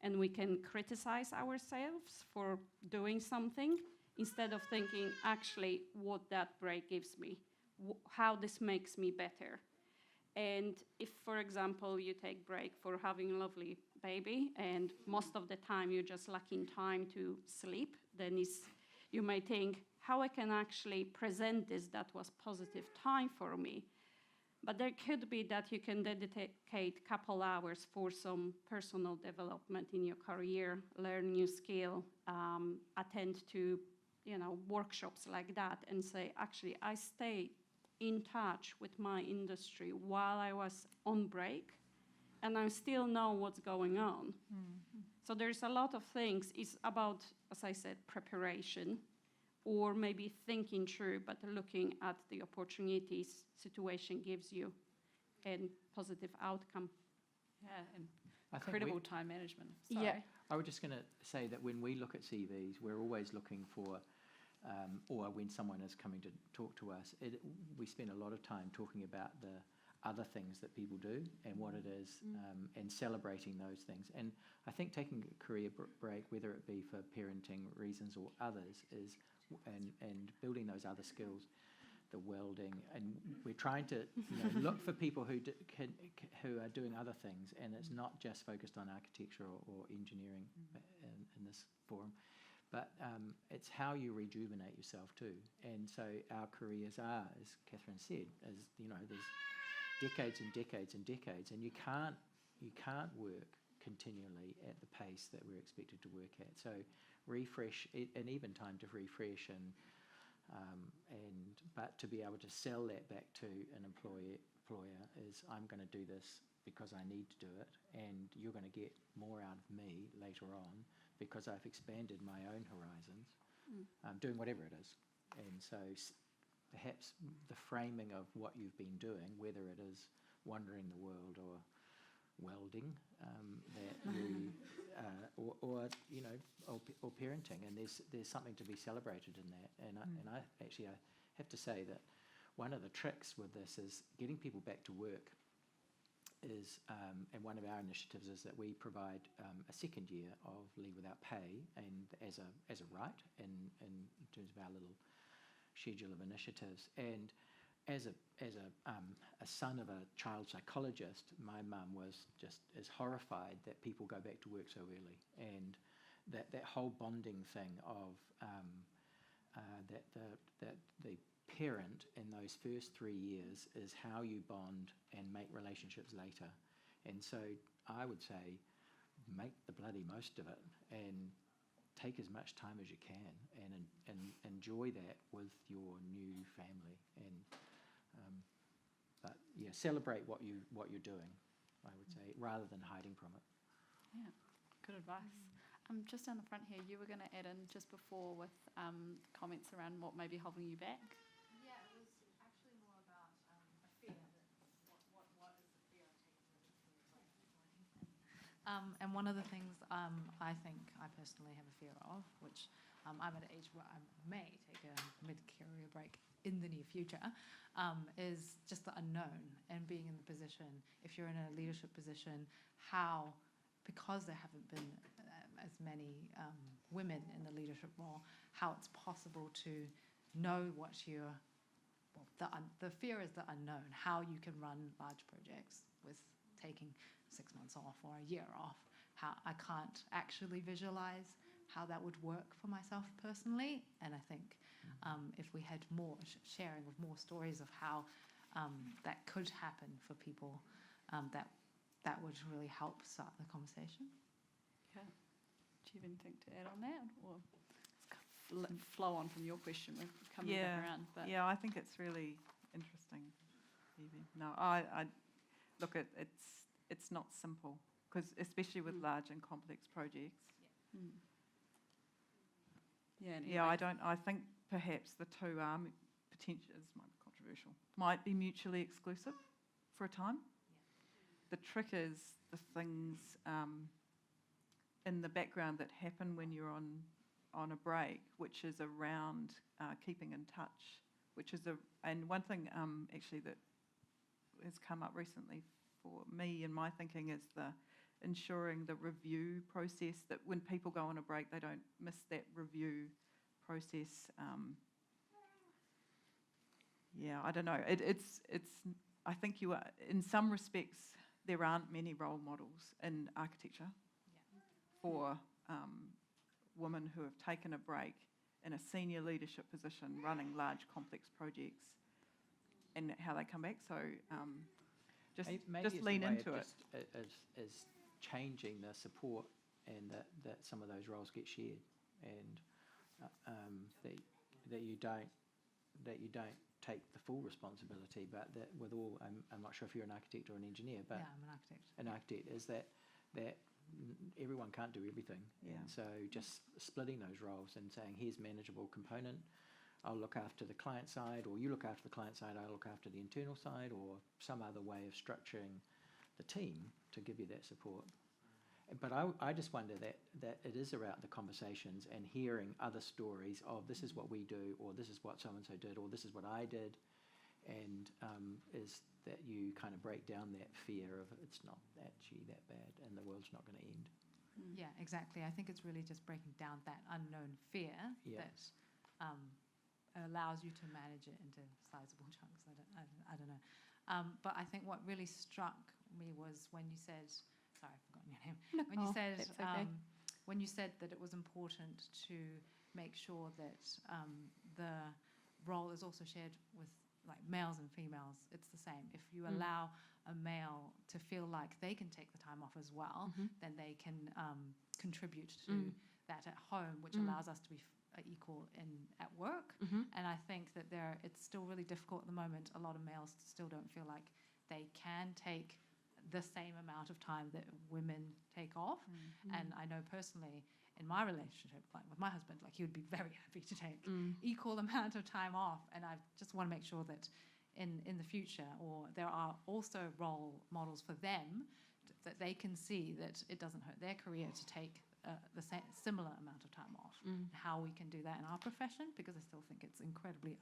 and we can criticize ourselves for doing something instead of thinking actually what that break gives me, how this makes me better. And if, for example, you take break for having a lovely baby and most of the time you're just lacking time to sleep, then you may think, how I can actually present this that was positive time for me. But there could be that you can dedicate a couple hours for some personal development in your career, learn new skill, attend to workshops like that, and say, actually, I stay in touch with my industry while I was on break, and I still know what's going on. So there's a lot of things. It's about, as I said, preparation, or maybe thinking through, but looking at the opportunities situation gives you and positive outcome. Yeah, and I think credible time management. Sorry. Yeah. I was just going to say that when we look at CVs, we're always looking for, or when someone is coming to talk to us, we spend a lot of time talking about the other things that people do and what it is, and celebrating those things. And I think taking a career break, whether it be for parenting reasons or others, is and building those other skills, the welding, and we're trying to look for people who who are doing other things, and it's not just focused on architecture or engineering in this forum, but it's how you rejuvenate yourself too. And so our careers are, as Catherine said, there's decades and decades and decades, and you can't work continually at the pace that we're expected to work at. So refresh, and even time to refresh, but to be able to sell that back to an employer is, I'm going to do this because I need to do it, and you're going to get more out of me later on because I've expanded my own horizons, doing whatever it is. And so perhaps the framing of what you've been doing, whether it is wandering the world or welding, or parenting, and there's something to be celebrated in that. And I have to say that one of the tricks with this is getting people back to work. And one of our initiatives is that we provide a second year of leave without pay, and as a right in terms of our little schedule of initiatives. And as a son of a child psychologist, my mum was just as horrified that people go back to work so early, and that whole bonding thing of that the parent in those first 3 years is how you bond and make relationships later. And so I would say make the bloody most of it and take as much time as you can and enjoy that with your new family. And but yeah, celebrate what you're doing, I would say, rather than hiding from it. Yeah, good advice. Just down the front here, you were going to add in just before with comments around what may be holding you back. Yeah, it was actually more about a fear. What is the fear of taking the career break? And one of the things I think I personally have a fear of, which I'm at an age where I may take a mid-career break in the near future, is just the unknown and being in the position. If you're in a leadership position, how, because there haven't been as many women in the leadership role, how it's possible to know what you're, the fear is the unknown, how you can run large projects with taking 6 months off or a year off, how I can't actually visualize how that would work for myself personally. And I think if we had more sharing of more stories of how that could happen for people, that would really help start the conversation. Okay. Do you have anything to add on that, or flow on from your question? We're coming back around. But Yeah, I think it's really interesting, Evie. No, I look, it's not simple, because especially with large and complex projects. Yeah. I think perhaps the two are potentially, this might be controversial, might be mutually exclusive for a time. The trick is the things in the background that happen when you're on a break, which is around keeping in touch, and one thing actually that has come up recently for me in my thinking is the ensuring the review process, that when people go on a break, they don't miss that review process. I don't know. It's. I think you are, in some respects, there aren't many role models in architecture for women who have taken a break in a senior leadership position, running large, complex projects, and how they come back. So just lean into it. Is changing the support, and that some of those roles get shared, and that you don't take the full responsibility, but that with all, I'm not sure if you're an architect or an engineer, but Yeah, I'm an architect. an architect is that everyone can't do everything, and so just splitting those roles and saying, here's manageable component, I'll look after the client side, or you look after the client side, I'll look after the internal side, or some other way of structuring the team to give you that support. But I just wonder that it is about the conversations and hearing other stories of this is what we do, or this is what so-and-so did, or this is what I did, and is that you kind of break down that fear of it's not actually that bad and the world's not going to end. Yeah, exactly. I think it's really just breaking down that unknown fear that allows you to manage it into sizable chunks. I don't know. But I think what really struck me was when you said, sorry, I've forgotten your name. When you said that it was important to make sure that the role is also shared with like males and females. It's the same. If you allow a male to feel like they can take the time off as well, then they can contribute to that at home, which allows us to be equal at work. And I think that it's still really difficult at the moment. A lot of males still don't feel like they can take the same amount of time that women take off. And I know personally in my relationship, like with my husband, like he would be very happy to take equal amount of time off. And I just want to make sure that in the future, or there are also role models for them that they can see that it doesn't hurt their career to take the similar amount of time off. How we can do that in our profession, because I still think it's incredibly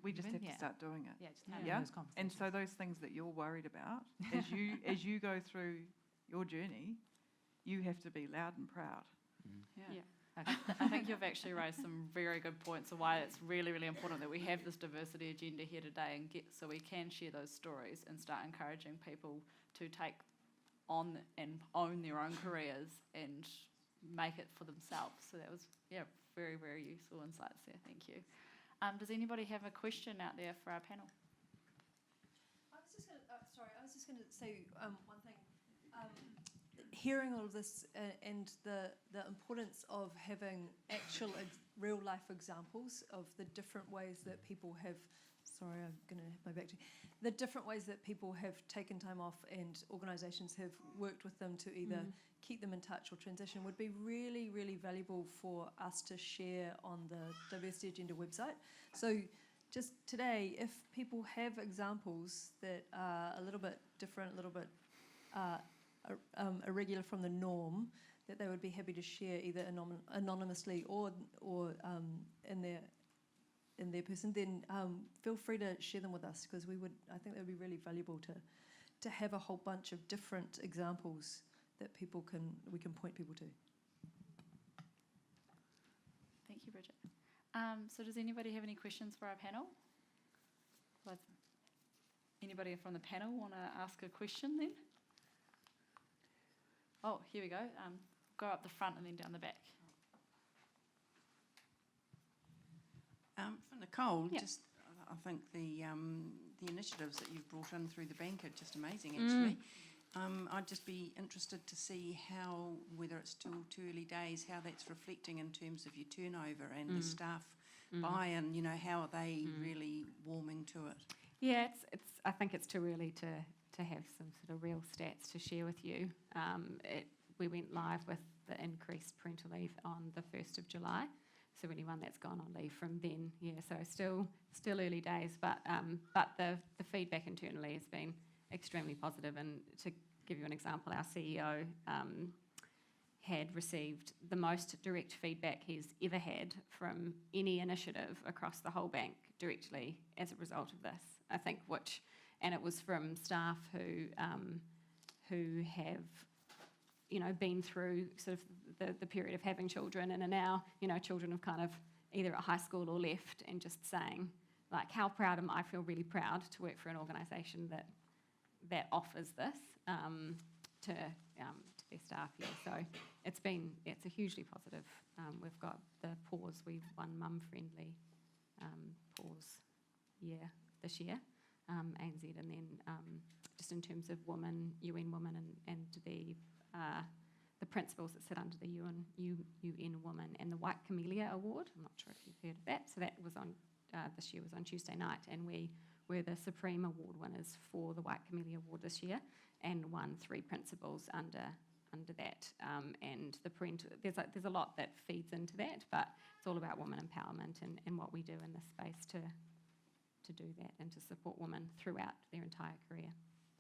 we just have to start doing it. Yeah, just having those conversations. And so those things that you're worried about, as you go through your journey, you have to be loud and proud. Okay. I think you've actually raised some very good points of why it's really, really important that we have this diversity agenda here today, and so we can share those stories and start encouraging people to take on and own their own careers and make it for themselves. So that was very, very useful insights there. Thank you. Does anybody have a question out there for our panel? I was just going to say one thing. Hearing all of this and the importance of having actual real life examples of the different ways that people have sorry, I'm going to have my back to the different ways that people have taken time off and organisations have worked with them to either keep them in touch or transition would be really, really valuable for us to share on the Diversity Agenda website. So just today, if people have examples that are a little bit different, a little bit irregular from the norm, that they would be happy to share either anonymously or in their person, then feel free to share them with us, because I think that would be really valuable to have a whole bunch of different examples that we can point people to. Thank you, Bridget. So does anybody have any questions for our panel? Anybody from the panel want to ask a question then? Oh, here we go. Go up the front and then down the back. For Nicole, Yeah. just I think the initiatives that you've brought in through the bank are just amazing, actually. I'd just be interested to see how, whether it's still too early days, how that's reflecting in terms of your turnover and the staff buy-in. You know, how are they really warming to it? Yeah, I think it's too early to have some sort of real stats to share with you. We went live with the increased parental leave on the 1st of July. So anyone that's gone on leave from then, so still early days, but the feedback internally has been extremely positive. And to give you an example, our CEO had received the most direct feedback he's ever had from any initiative across the whole bank directly as a result of this, I think, and it was from staff who have, been through sort of the period of having children and are now, children have kind of either at high school or left, and just saying, like, how proud am I? I feel really proud to work for an organisation that offers this to their staff. Yeah, so it's a hugely positive. We've got the pause. We've won mum friendly pause this year, ANZ, and then just in terms of women, UN Women, and the principles that sit under the UN Women and the White Camellia Award. I'm not sure if you've heard of that. So that was on this year was on Tuesday night, and we were the Supreme Award winners for the White Camellia Award this year, and won 3 principles under that. And the parental, there's a lot that feeds into that, but it's all about women empowerment and what we do in this space to do that and to support women throughout their entire career.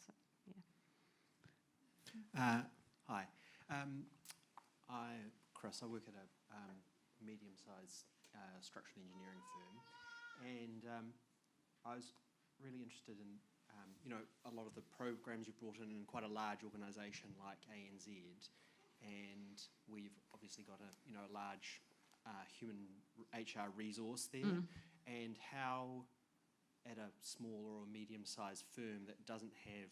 So, yeah. Hi. Chris, I work at a medium-sized structural engineering firm, and I was really interested in, a lot of the programs you brought in quite a large organisation like ANZ, and we've obviously got a large human HR resource there, and how at a small or a medium-sized firm that doesn't have,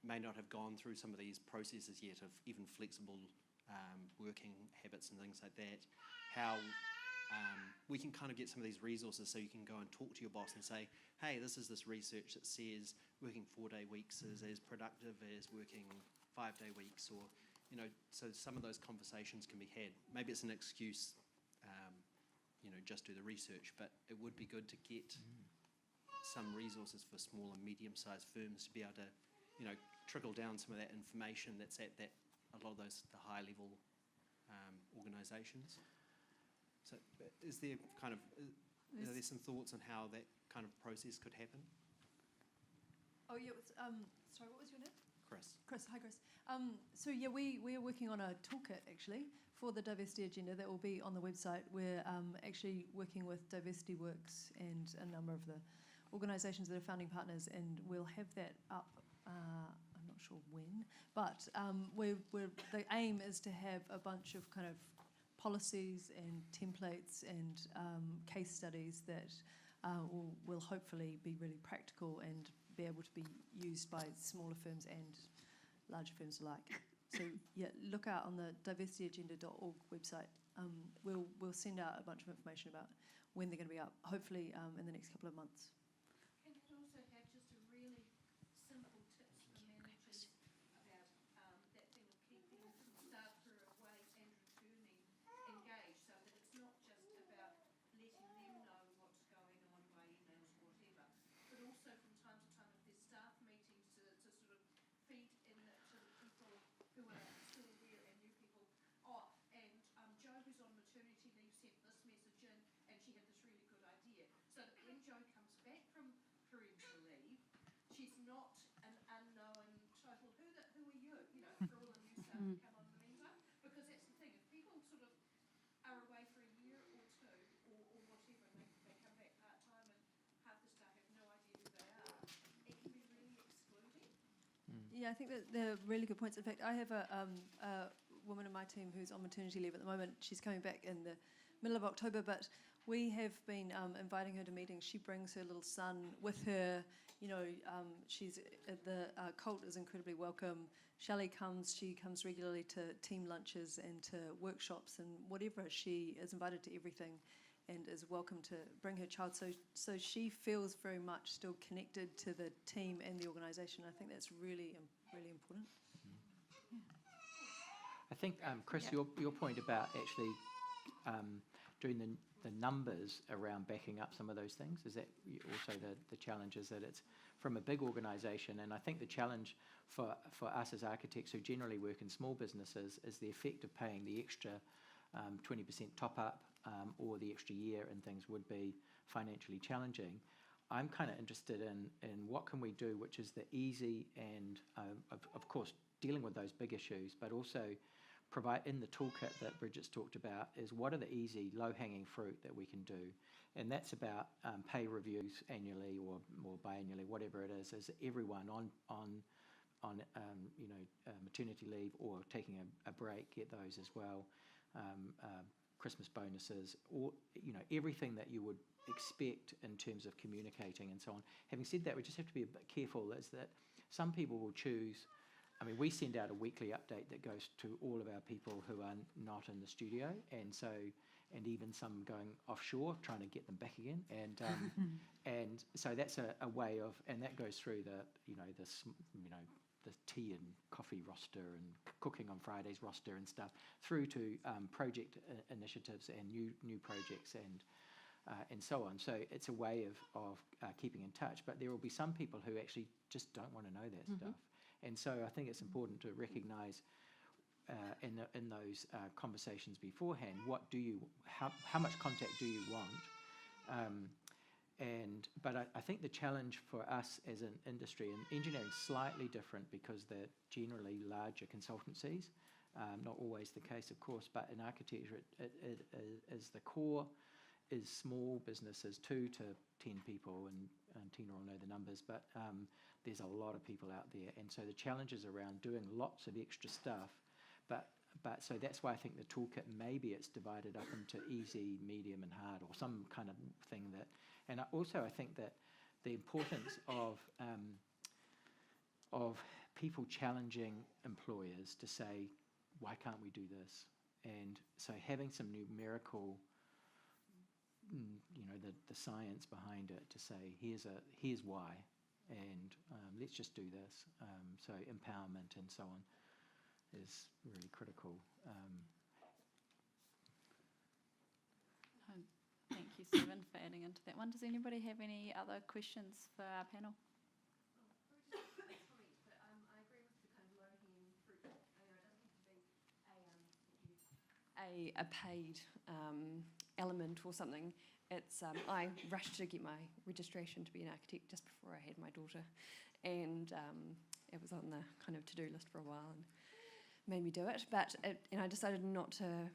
may not have gone through some of these processes yet of even flexible working habits and things like that, how we can kind of get some of these resources so you can go and talk to your boss and say, hey, this is this research that says working 4-day weeks is as productive as working 5-day weeks, or, so some of those conversations can be had. Maybe it's an excuse, just do the research, but it would be good to get some resources for small and medium-sized firms to be able to, trickle down some of that information that's at a lot of the high-level organisations. So, is there kind of are there some thoughts on how that kind of process could happen? Oh yeah, sorry, what was your name? Chris. Chris, hi Chris. So yeah, we are working on a toolkit actually for the diversity agenda that will be on the website. We're actually working with Diversity Works and a number of the organisations that are founding partners, and we'll have that up. I'm not sure when, but the aim is to have a bunch of kind of policies and templates and case studies that will hopefully be really practical and be able to be used by smaller firms and larger firms alike. So yeah, look out on the diversityagenda.org website. We'll send out a bunch of information about when they're going to be up, hopefully in the next couple of months. Can it also have just a really simple tips for managers about that thing of keeping staff who are away and returning engaged, so that it's not just about letting them know what's going on by emails or whatever, not an unknown title. Who are you? You know, for all the new staff who come on in the meantime. Because that's the thing. If people sort of are away for a year or two or whatever, and they come back part-time and half the staff have no idea who they are, it can be really excluding. Yeah, I think that they're really good points. In fact, I have a woman in my team who's on maternity leave at the moment. She's coming back in the middle of October, but we have been inviting her to meetings. She brings her little son with her. You know, she's the cult is incredibly welcome. Shelley comes. She comes regularly to team lunches and to workshops and whatever. She is invited to everything, and is welcome to bring her child. So she feels very much still connected to the team and the organisation. I think that's really really important. I think, Chris, your point about actually doing the numbers around backing up some of those things, is that also the challenge is that it's from a big organisation, and I think the challenge for us as architects who generally work in small businesses is the effect of paying the extra 20% top up or the extra year and things would be financially challenging. I'm kind of interested in what can we do, which is the easy and, of course, dealing with those big issues, but also provide in the toolkit that Bridget's talked about is what are the easy, low-hanging fruit that we can do. And that's about pay reviews annually or biannually, whatever it is everyone on maternity leave or taking a break, get those as well. Christmas bonuses, or everything that you would expect in terms of communicating and so on. Having said that, we just have to be a bit careful, is that some people will choose. I mean, we send out a weekly update that goes to all of our people who are not in the studio, and even some going offshore, trying to get them back again, and so that's a way of, and that goes through the tea and coffee roster and cooking on Fridays roster and stuff, through to project initiatives and new projects and so on. So it's a way of keeping in touch. But there will be some people who actually just don't want to know that stuff. And so I think it's important to recognise in those conversations beforehand, how much contact do you want? But I think the challenge for us as an industry, and engineering is slightly different because they're generally larger consultancies, not always the case, of course, but in architecture it is the core is small businesses, 2 to 10 people, and Tina will know the numbers, but there's a lot of people out there, and so the challenge is around doing lots of extra stuff, but so that's why I think the toolkit, maybe it's divided up into easy, medium and hard, or some kind of thing that, and I think that the importance of people challenging employers to say, why can't we do this? And so having some numerical, the science behind it to say, here's why, and let's just do this. So empowerment and so on is really critical. Thank you, Stephen, for adding into that one. Does anybody have any other questions for our panel? I agree with the kind of low-hanging fruit. It doesn't have to be a paid element or something. It's I rushed to get my registration to be an architect just before I had my daughter, and it was on the kind of to-do list for a while and made me do it. But I decided not to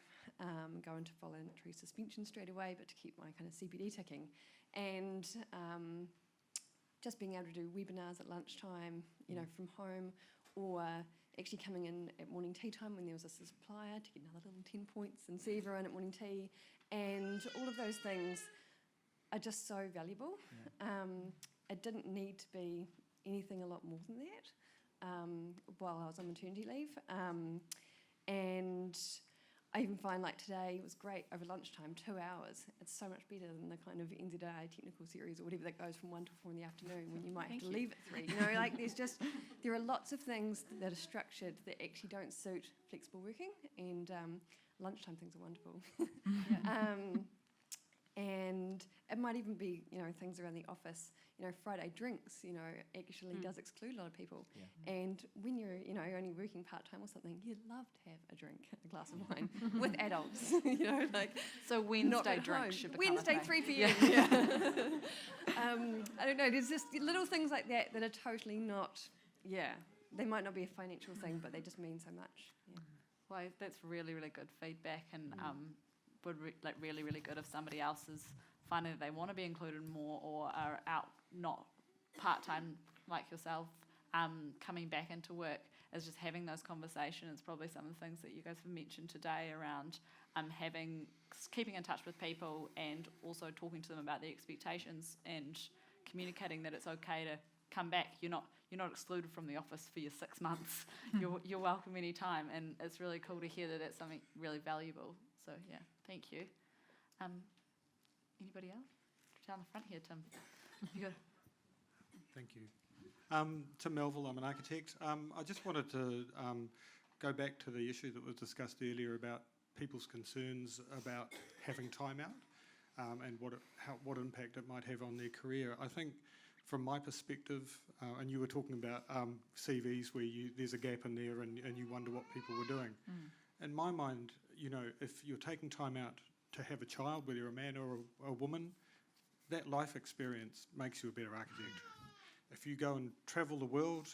go into voluntary suspension straight away, but to keep my kind of CPD ticking, and just being able to do webinars at lunchtime, from home, or actually coming in at morning tea time when there was a supplier to get another little 10 points and see everyone at morning tea. And all of those things are just so valuable. Yeah. It didn't need to be anything a lot more than that while I was on maternity leave. And I even find, like today, it was great over lunchtime, 2 hours. It's so much better than the kind of NZI technical series or whatever that goes from 1 to 4 in the afternoon when you might have to leave at 3. There are lots of things that are structured that actually don't suit flexible working, and lunchtime things are wonderful. And it might even be, things around the office. Friday drinks, actually does exclude a lot of people. Yeah. And when you're, only working part-time or something, you'd love to have a drink, a glass of wine with adults, So not Wednesday at drink home. should become Wednesday, a thing. 3 p.m. Yeah. I don't know, there's just little things like that that are totally not, they might not be a financial thing, but they just mean so much. Yeah. Well, that's really, really good feedback, and really, really good if somebody else is finding that they want to be included more or are out not part-time like yourself, coming back into work, is just having those conversations. Probably some of the things that you guys have mentioned today around keeping in touch with people and also talking to them about the expectations and communicating that it's okay to come back. You're not excluded from the office for your 6 months. You're welcome anytime, and it's really cool to hear that that's something really valuable. So yeah, thank you. Anybody else? Down the front here, Tim. You got. Thank you. Tim Melville, I'm an architect. I just wanted to go back to the issue that was discussed earlier about people's concerns about having time out and what impact it might have on their career. I think from my perspective, and you were talking about CVs where there's a gap in there and you wonder what people were doing. In my mind, if you're taking time out to have a child, whether you're a man or a woman, that life experience makes you a better architect. If you go and travel the world,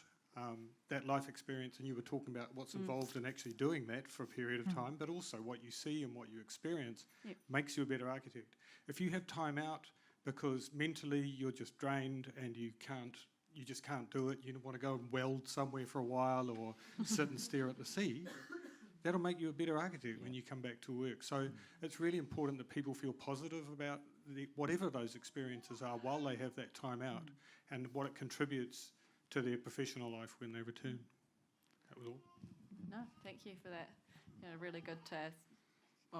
that life experience, and you were talking about what's involved in actually doing that for a period of time, but also what you see and what you experience makes you a better architect. If you have time out because mentally you're just drained and you just can't do it, you want to go and weld somewhere for a while or sit and stare at the sea, that'll make you a better architect when you come back to work. So it's really important that people feel positive about whatever those experiences are while they have that time out and what it contributes to their professional life when they return. That was all. No, thank you for that. Really good to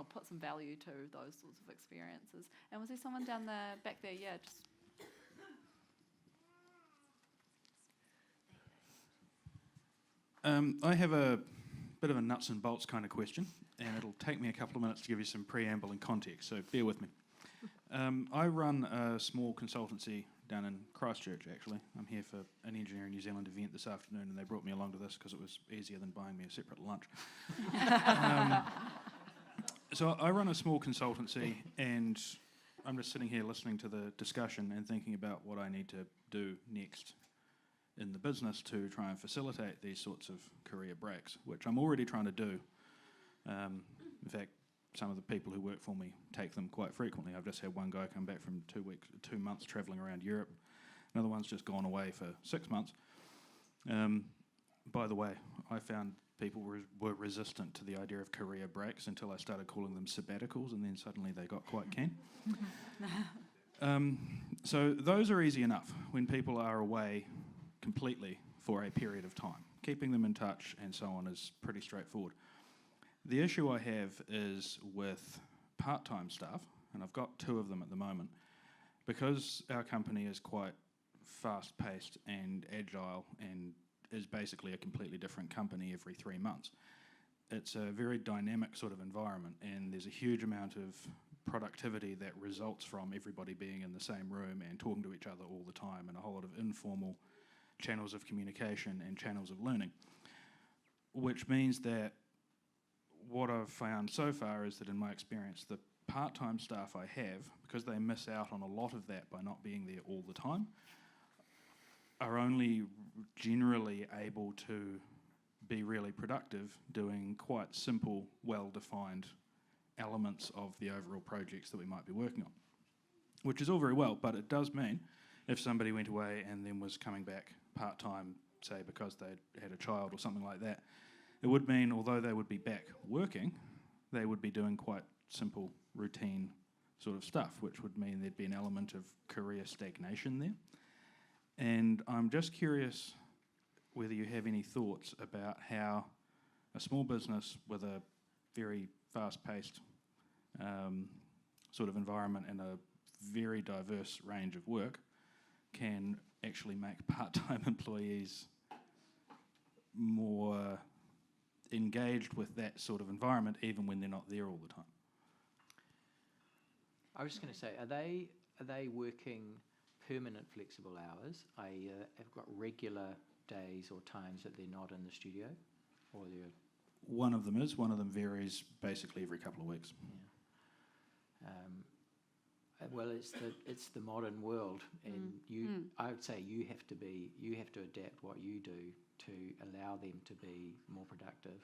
put some value to those sorts of experiences. And was there someone down the back there? Yeah, just. I have a bit of a nuts and bolts kind of question, and it'll take me a couple of minutes to give you some preamble and context, so bear with me. I run a small consultancy down in Christchurch, actually. I'm here for an Engineering New Zealand event this afternoon, and they brought me along to this because it was easier than buying me a separate lunch. So I run a small consultancy, and I'm just sitting here listening to the discussion and thinking about what I need to do next in the business to try and facilitate these sorts of career breaks, which I'm already trying to do. In fact, some of the people who work for me take them quite frequently. I've just had one guy come back from 2 months travelling around Europe. Another one's just gone away for 6 months. By the way, I found people were resistant to the idea of career breaks until I started calling them sabbaticals, and then suddenly they got quite keen. So those are easy enough when people are away completely for a period of time. Keeping them in touch and so on is pretty straightforward. The issue I have is with part-time staff, and I've got 2 of them at the moment. Because our company is quite fast-paced and agile and is basically a completely different company every 3 months, it's a very dynamic sort of environment, and there's a huge amount of productivity that results from everybody being in the same room and talking to each other all the time, and a whole lot of informal channels of communication and channels of learning, which means that what I've found so far is that in my experience, the part-time staff I have, because they miss out on a lot of that by not being there all the time, are only generally able to be really productive doing quite simple, well-defined elements of the overall projects that we might be working on, which is all very well, but it does mean if somebody went away and then was coming back part-time, say because they'd had a child or something like that, it would mean, although they would be back working, they would be doing quite simple, routine sort of stuff, which would mean there'd be an element of career stagnation there. And I'm just curious whether you have any thoughts about how a small business with a very fast-paced sort of environment and a very diverse range of work can actually make part-time employees more engaged with that sort of environment, even when they're not there all the time. I was just going to say, are they working permanent flexible hours? Have got regular days or times that they're not in the studio, or they're One of them is. One of them varies basically every couple of weeks. well, it's the modern world, and I would say you have to adapt what you do to allow them to be more productive.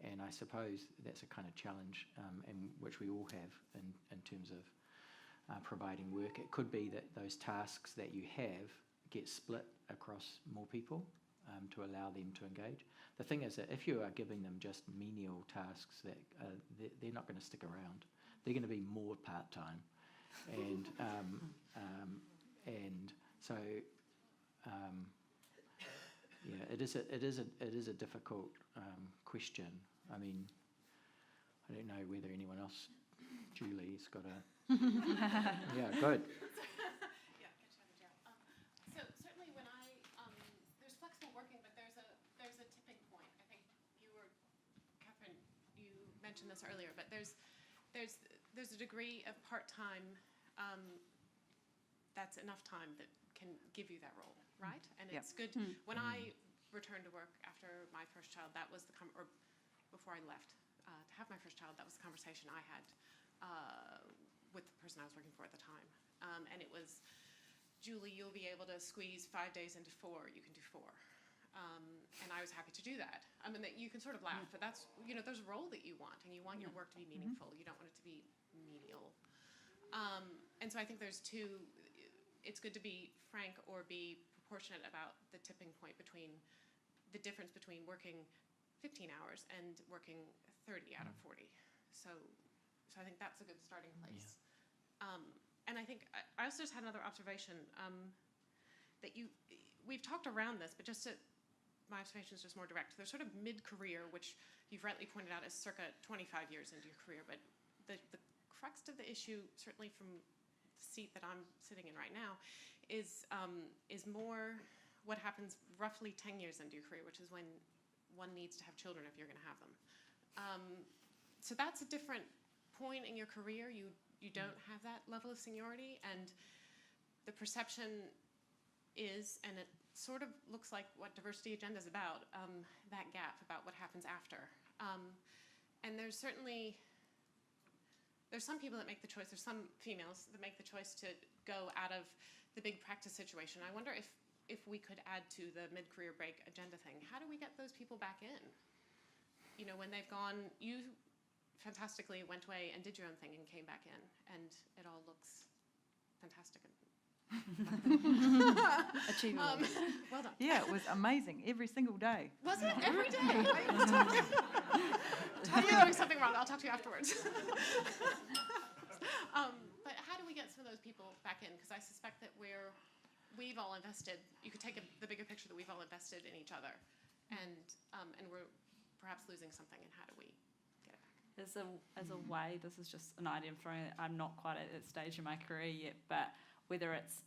And I suppose that's a kind of challenge, in which we all have in terms of providing work. It could be that those tasks that you have get split across more people to allow them to engage. The thing is that if you are giving them just menial tasks, that they're not going to stick around. They're going to be more part-time. And so it is a difficult question. I mean, I don't know whether anyone else, Julie's got a yeah, good. Yeah, so certainly when there's flexible working, but there's a tipping point. I think Catherine, you mentioned this earlier, but there's a degree of part-time that's enough time that can give you that role, right? And it's good. When I returned to work after my first child, that was or before I left to have my first child, that was the conversation I had with the person I was working for at the time. And it was, Julie, you'll be able to squeeze 5 days into 4, you can do 4. And I was happy to do that. I mean, that you can sort of laugh, but that's, there's a role that you want, and you want your work to be meaningful. You don't want it to be menial. And so I think there's it's good to be frank or be proportionate about the tipping point between the difference between working 15 hours and working 30 out of 40. So I think that's a good starting place. Yeah. And I think I also just had another observation that we've talked around this, but my observation is just more direct. There's sort of mid-career, which you've rightly pointed out is circa 25 years into your career, but the crux of the issue, certainly from the seat that I'm sitting in right now, is more what happens roughly 10 years into your career, which is when one needs to have children if you're going to have them. So that's a different point in your career. You don't have that level of seniority, and the perception is, and it sort of looks like what diversity agenda is about, that gap about what happens after. And there's some people that make the choice, there's some females that make the choice to go out of the big practice situation. I wonder if we could add to the mid-career break agenda thing, how do we get those people back in? When they've gone, you fantastically went away and did your own thing and came back in, and it all looks fantastic. Achievable. Well done. Yeah, it was amazing every single day. Was it? Every day? Totally doing something wrong. I'll talk to you afterwards. But how do we get some of those people back in? Because I suspect that we've all invested. You could take the bigger picture that we've all invested in each other, and we're perhaps losing something. And how do we get it back? As a way, this is just an idea I'm throwing. I'm not quite at that stage in my career yet, but whether it's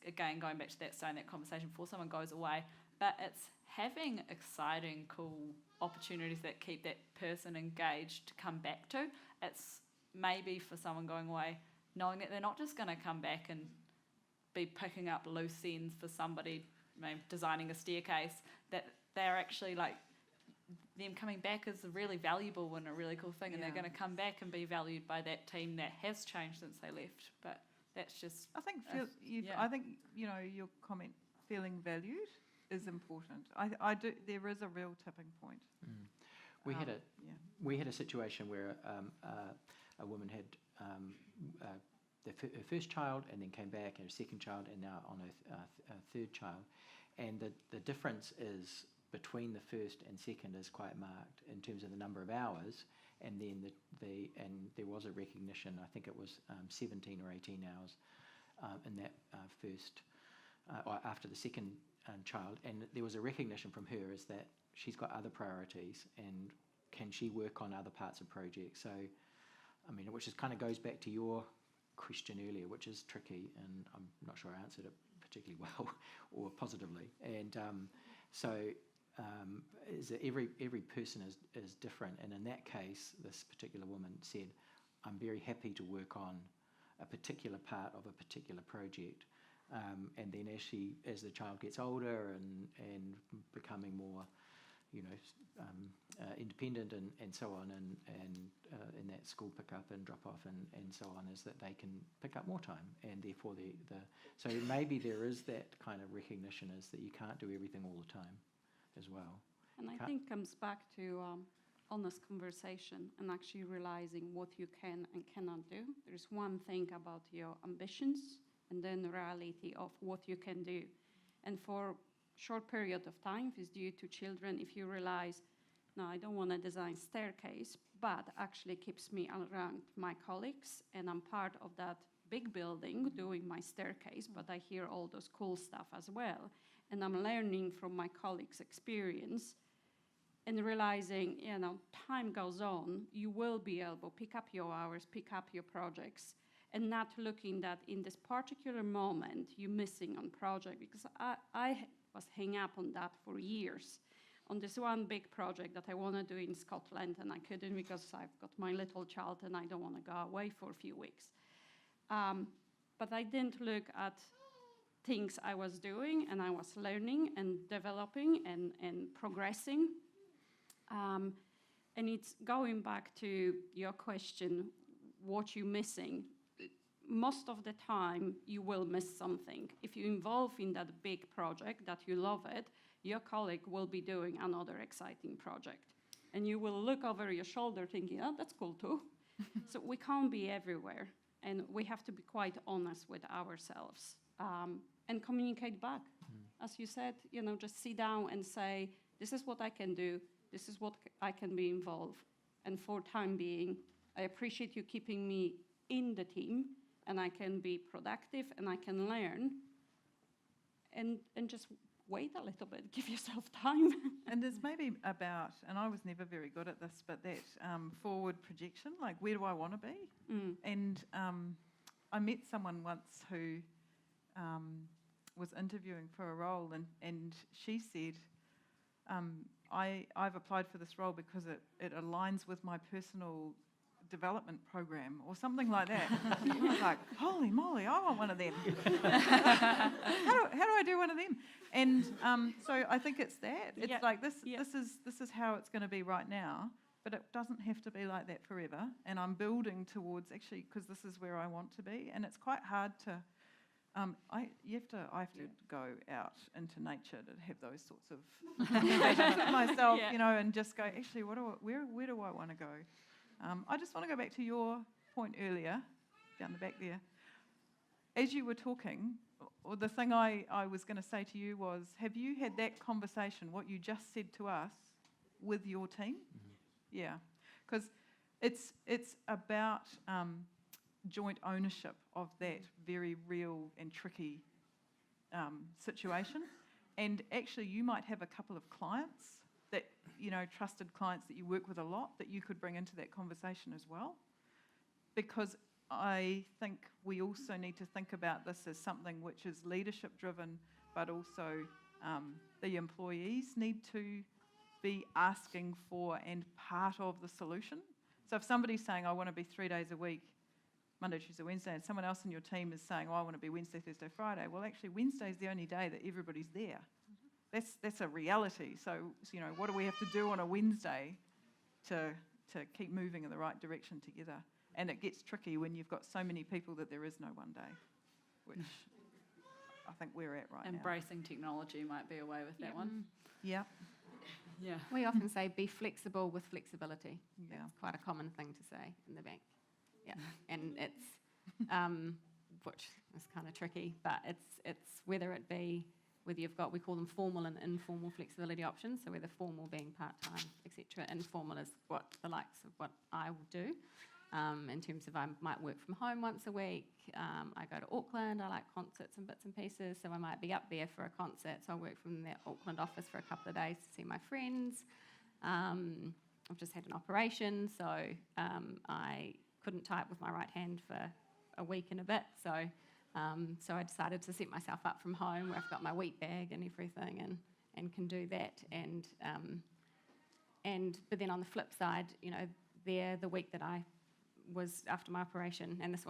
again going back to that starting that conversation before someone goes away, but it's having exciting, cool opportunities that keep that person engaged to come back to. It's maybe for someone going away, knowing that they're not just going to come back and be picking up loose ends for somebody, designing a staircase, that they're actually like, them coming back is really valuable and a really cool thing, and they're going to come back and be valued by that team that has changed since they left. But that's just... I think your comment, feeling valued, is important. I do. There is a real tipping point. We had a situation where a woman had her first child and then came back, and her second child, and now on her third child. And the difference is between the first and second is quite marked in terms of the number of hours, and then there was a recognition. I think it was 17 or 18 hours in that first or after the second child, and there was a recognition from her is that she's got other priorities, and can she work on other parts of projects? So, which is kind of goes back to your question earlier, which is tricky, and I'm not sure I answered it particularly well or positively. And is that every person is different, and in that case, this particular woman said, I'm very happy to work on a particular part of a particular project, and then as the child gets older and becoming more, independent and so on, and in that school pick up and drop off and so on, is that they can pick up more time, and therefore so maybe there is that kind of recognition is that you can't do everything all the time as well. And I think comes back to honest conversation and actually realizing what you can and cannot do. There's one thing about your ambitions and then the reality of what you can do. And for short period of time, if it's due to children, if you realize, no, I don't want to design staircase, but actually keeps me around my colleagues, and I'm part of that big building doing my staircase, but I hear all those cool stuff as well. And I'm learning from my colleagues' experience and realizing, time goes on, you will be able to pick up your hours, pick up your projects, and not looking that in this particular moment you're missing on project, because I was hung up on that for years, on this one big project that I want to do in Scotland, and I couldn't because I've got my little child and I don't want to go away for a few weeks. But I didn't look at things I was doing, and I was learning and developing and progressing. And it's going back to your question, what you're missing. Most of the time, you will miss something. If you're involved in that big project, that you love it, your colleague will be doing another exciting project. And you will look over your shoulder thinking, oh, that's cool too. So we can't be everywhere. And we have to be quite honest with ourselves and communicate back. As you said, just sit down and say, this is what I can do. This is what I can be involved. And for time being, I appreciate you keeping me in the team, and I can be productive and I can learn, and just wait a little bit, give yourself time. And there's maybe about, and I was never very good at this, but that forward projection, like where do I want to be? And I met someone once who was interviewing for a role, and she said, I've applied for this role because it aligns with my personal development program or something like that. I was like, holy moly, I want one of them. how do I do one of them? And so I think it's that. It's like this is how it's going to be right now, but it doesn't have to be like that forever. And I'm building towards, actually, because this is where I want to be. And it's quite hard to, I have to go out into nature to have those sorts of conversations with myself, and just go, actually, where do I want to go? I just want to go back to your point earlier, down the back there. As you were talking, or the thing I was going to say to you was, have you had that conversation, what you just said to us, with your team? Yeah, because it's about joint ownership of that very real and tricky situation. And actually, you might have a couple of clients that, trusted clients that you work with a lot, that you could bring into that conversation as well. Because I think we also need to think about this as something which is leadership driven, but also the employees need to be asking for and part of the solution. So if somebody's saying, I want to be 3 days a week, Monday, Tuesday, Wednesday, and someone else in your team is saying, I want to be Wednesday, Thursday, Friday, well, actually, Wednesday's the only day that everybody's there. That's a reality. So, what do we have to do on a Wednesday to keep moving in the right direction together? And it gets tricky when you've got so many people that there is no one day, which I think we're at right now. Embracing technology might be a way with that one. Yeah. Yeah. We often say be flexible with flexibility. Yeah. That's quite a common thing to say in the bank. Yeah. And it's, which is kind of tricky, but it's whether you've got, we call them formal and informal flexibility options, so whether formal being part-time, etc. Informal is what the likes of what I will do. In terms of I might work from home once a week. I go to Auckland. I like concerts and bits and pieces, so I might be up there for a concert. So I'll work from the Auckland office for a couple of days to see my friends. I've just had an operation, so I couldn't type with my right hand for a week and a bit. So I decided to set myself up from home where I've got my wheat bag and everything and can do that. But then on the flip side, the week that I was after my operation, and this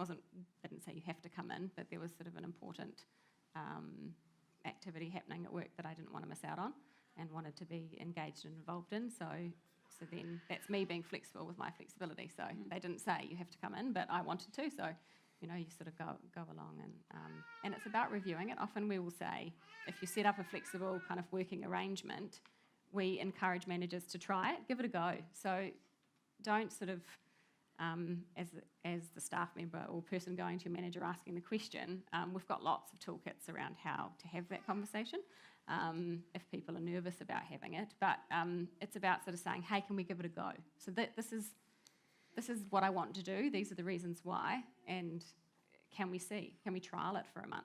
didn't say you have to come in, but there was sort of an important activity happening at work that I didn't want to miss out on and wanted to be engaged and involved in. So then that's me being flexible with my flexibility. So they didn't say you have to come in, but I wanted to. So, you sort of go along, and it's about reviewing it. Often we will say, if you set up a flexible kind of working arrangement, we encourage managers to try it, give it a go. So don't sort of, as the staff member or person going to your manager asking the question, we've got lots of toolkits around how to have that conversation if people are nervous about having it. But it's about sort of saying, hey, can we give it a go? So this is what I want to do. These are the reasons why. And can we trial it for a month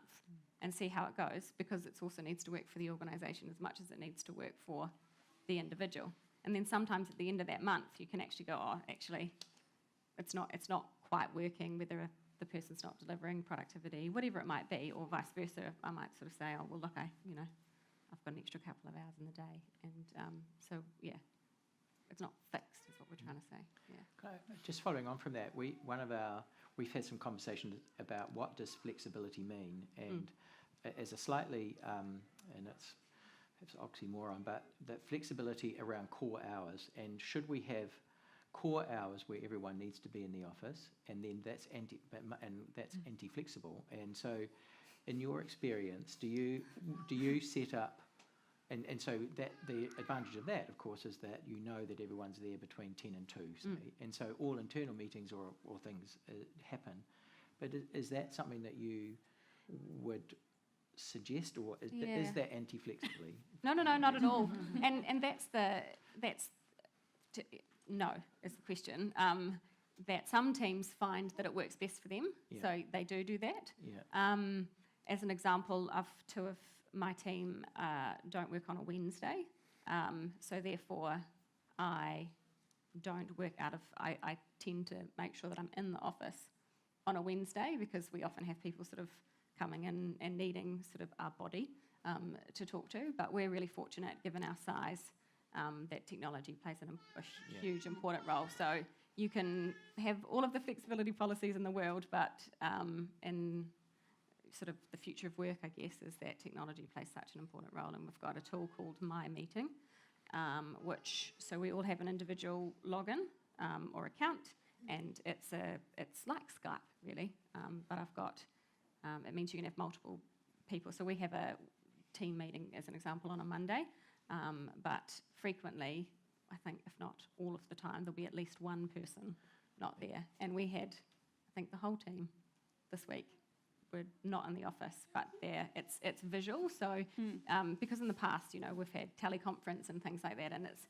and see how it goes? Because it also needs to work for the organisation as much as it needs to work for the individual. And then sometimes at the end of that month, you can actually go, oh, actually, it's not quite working, whether the person's not delivering productivity, whatever it might be, or vice versa. I might sort of say, oh, well, look, I've got an extra couple of hours in the day. And so, yeah, it's not fixed is what we're trying to say. Yeah. Just following on from that, we've had some conversations about what does flexibility mean, and as a slightly, and it's oxymoron, but that flexibility around core hours, and should we have core hours where everyone needs to be in the office, and then that's anti-flexible. And so, in your experience, do you set up, and so that the advantage of that, of course, is that you know that everyone's there between 10 and 2, say, and so all internal meetings or things happen. But is that something that you would suggest, or is that anti-flexibly? No, not at all. And no is the question. That some teams find that it works best for them, so they do that. Yeah. As an example, two of my team don't work on a Wednesday, so therefore I don't work out of. I tend to make sure that I'm in the office on a Wednesday, because we often have people sort of coming in and needing sort of our body to talk to. But we're really fortunate, given our size, that technology plays a huge important role. So you can have all of the flexibility policies in the world, but in sort of the future of work, I guess, is that technology plays such an important role. And we've got a tool called My Meeting, so we all have an individual login or account, and it's like Skype, really. But I've got, it means you can have multiple people. So we have a team meeting, as an example, on a Monday, but frequently, I think if not all of the time, there'll be at least one person not there. And we had, I think, the whole team this week were not in the office, but it's visual. So because in the past, we've had teleconference and things like that, and it's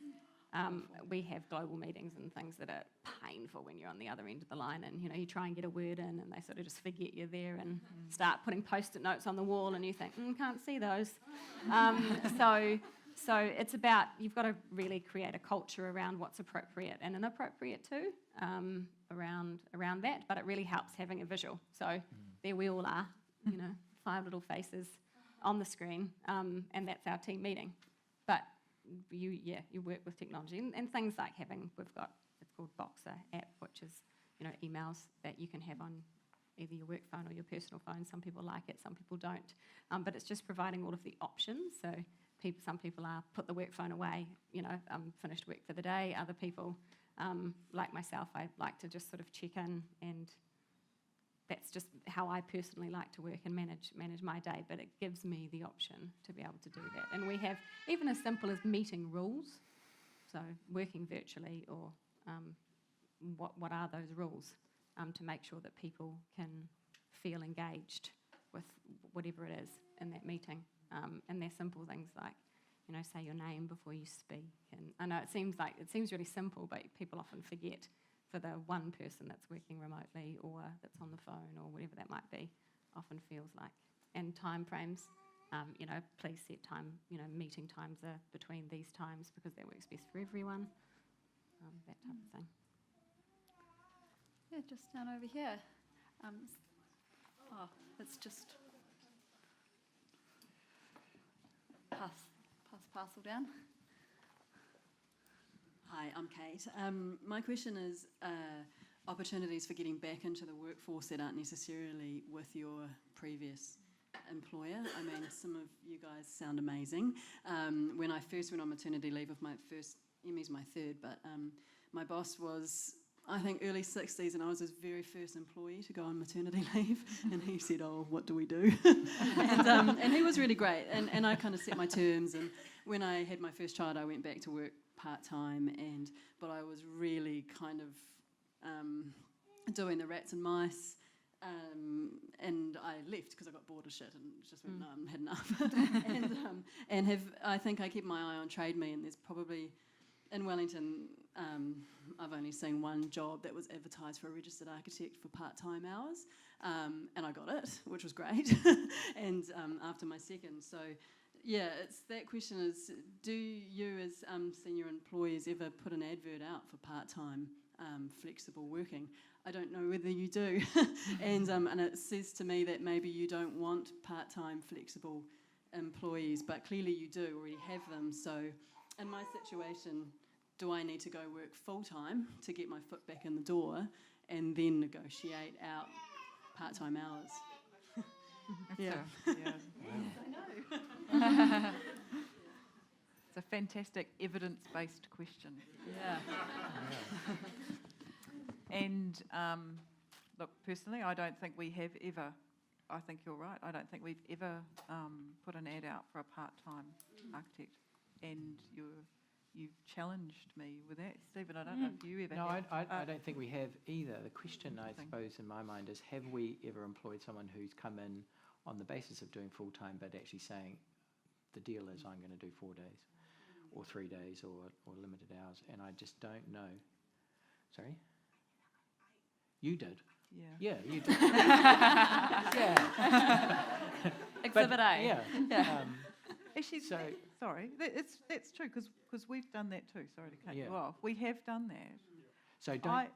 we have global meetings and things that are painful when you're on the other end of the line, and you try and get a word in, and they sort of just forget you're there and start putting post-it notes on the wall, and you think, can't see those. So it's about, you've got to really create a culture around what's appropriate and inappropriate too, around that. But it really helps having a visual. So there we all are, 5 little faces on the screen, and that's our team meeting. But you work with technology and things like we've got, it's called Boxer app, which is, emails that you can have on either your work phone or your personal phone. Some people like it, some people don't. But it's just providing all of the options. So some people put the work phone away, I'm finished work for the day. Other people, like myself, I like to just sort of check in, and that's just how I personally like to work and manage my day. But it gives me the option to be able to do that. And we have even as simple as meeting rules, so working virtually, or what are those rules, to make sure that people can feel engaged with whatever it is in that meeting. And they're simple things like, say your name before you speak. And I know it seems really simple, but people often forget for the one person that's working remotely or that's on the phone or whatever that might be, often feels like. And time frames, please set time, meeting times are between these times because that works best for everyone, that type of thing. Yeah, just down over here. It's just pass parcel down. Hi, I'm Kate. My question is, opportunities for getting back into the workforce that aren't necessarily with your previous employer. I mean, some of you guys sound amazing. When I first went on maternity leave with my first, Emmy's my third, but my boss was, I think, early 60s, and I was his very first employee to go on maternity leave, and he said, oh, what do we do? And he was really great, and I kind of set my terms, and when I had my first child, I went back to work part-time, but I was really kind of doing the rats and mice, and I left because I got bored of shit and just went, no, I've had enough. I think I keep my eye on Trade Me, and there's probably, in Wellington, I've only seen one job that was advertised for a registered architect for part-time hours, and I got it, which was great, and after my second. So, yeah, it's that question is, do you as senior employees ever put an advert out for part-time flexible working? I don't know whether you do, and it says to me that maybe you don't want part-time flexible employees, but clearly you do already have them. So in my situation, do I need to go work full-time to get my foot back in the door and then negotiate out part-time hours? Yeah. I know. It's a fantastic evidence-based question. Yeah. And look, personally, I don't think we have ever, I think you're right, I don't think we've ever put an ad out for a part-time architect. And you've challenged me with that. Stephen, I don't know if you ever have. I don't think we have either. The question, I suppose, in my mind is, have we ever employed someone who's come in on the basis of doing full-time but actually saying, the deal is I'm going to do 4 days or 3 days or limited hours, and I just don't know. Sorry? You did? Yeah. Yeah, you did. Yeah. Exhibit A. Yeah. Actually, sorry, that's true, because we've done that too. Sorry to cut you off. We have done that. So don't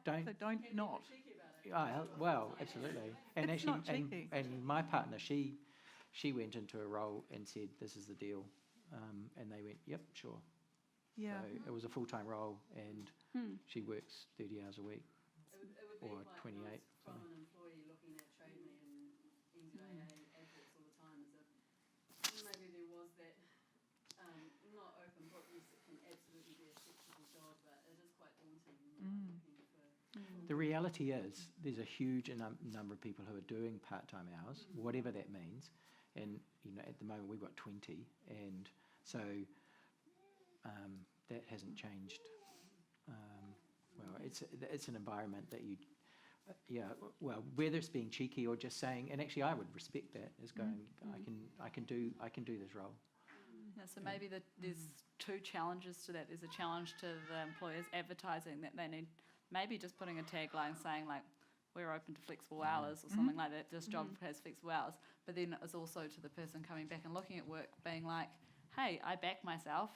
not. Well, absolutely. And It's actually, not cheeky. and my partner, she went into a role and said, "This is the deal," and they went, "Yep, sure." Yeah. So it was a full-time role, and she works 30 hours a week, or 28. From an employee looking at Trade Me and NZAA adverts all the time, is if maybe there was that not open book. Yes, it can absolutely be a flexible job, but it is quite daunting. The reality is, there's a huge number of people who are doing part-time hours, whatever that means, and at the moment we've got 20, and so that hasn't changed. Well, it's an environment that you. Well, whether it's being cheeky or just saying, and actually I would respect that as going, I can do this role. Yeah, so maybe there's two challenges to that. There's a challenge to the employers advertising that they need, maybe just putting a tagline saying like, we're open to flexible hours or something like that. This job has flexible hours. But then it's also to the person coming back and looking at work being like, hey, I back myself.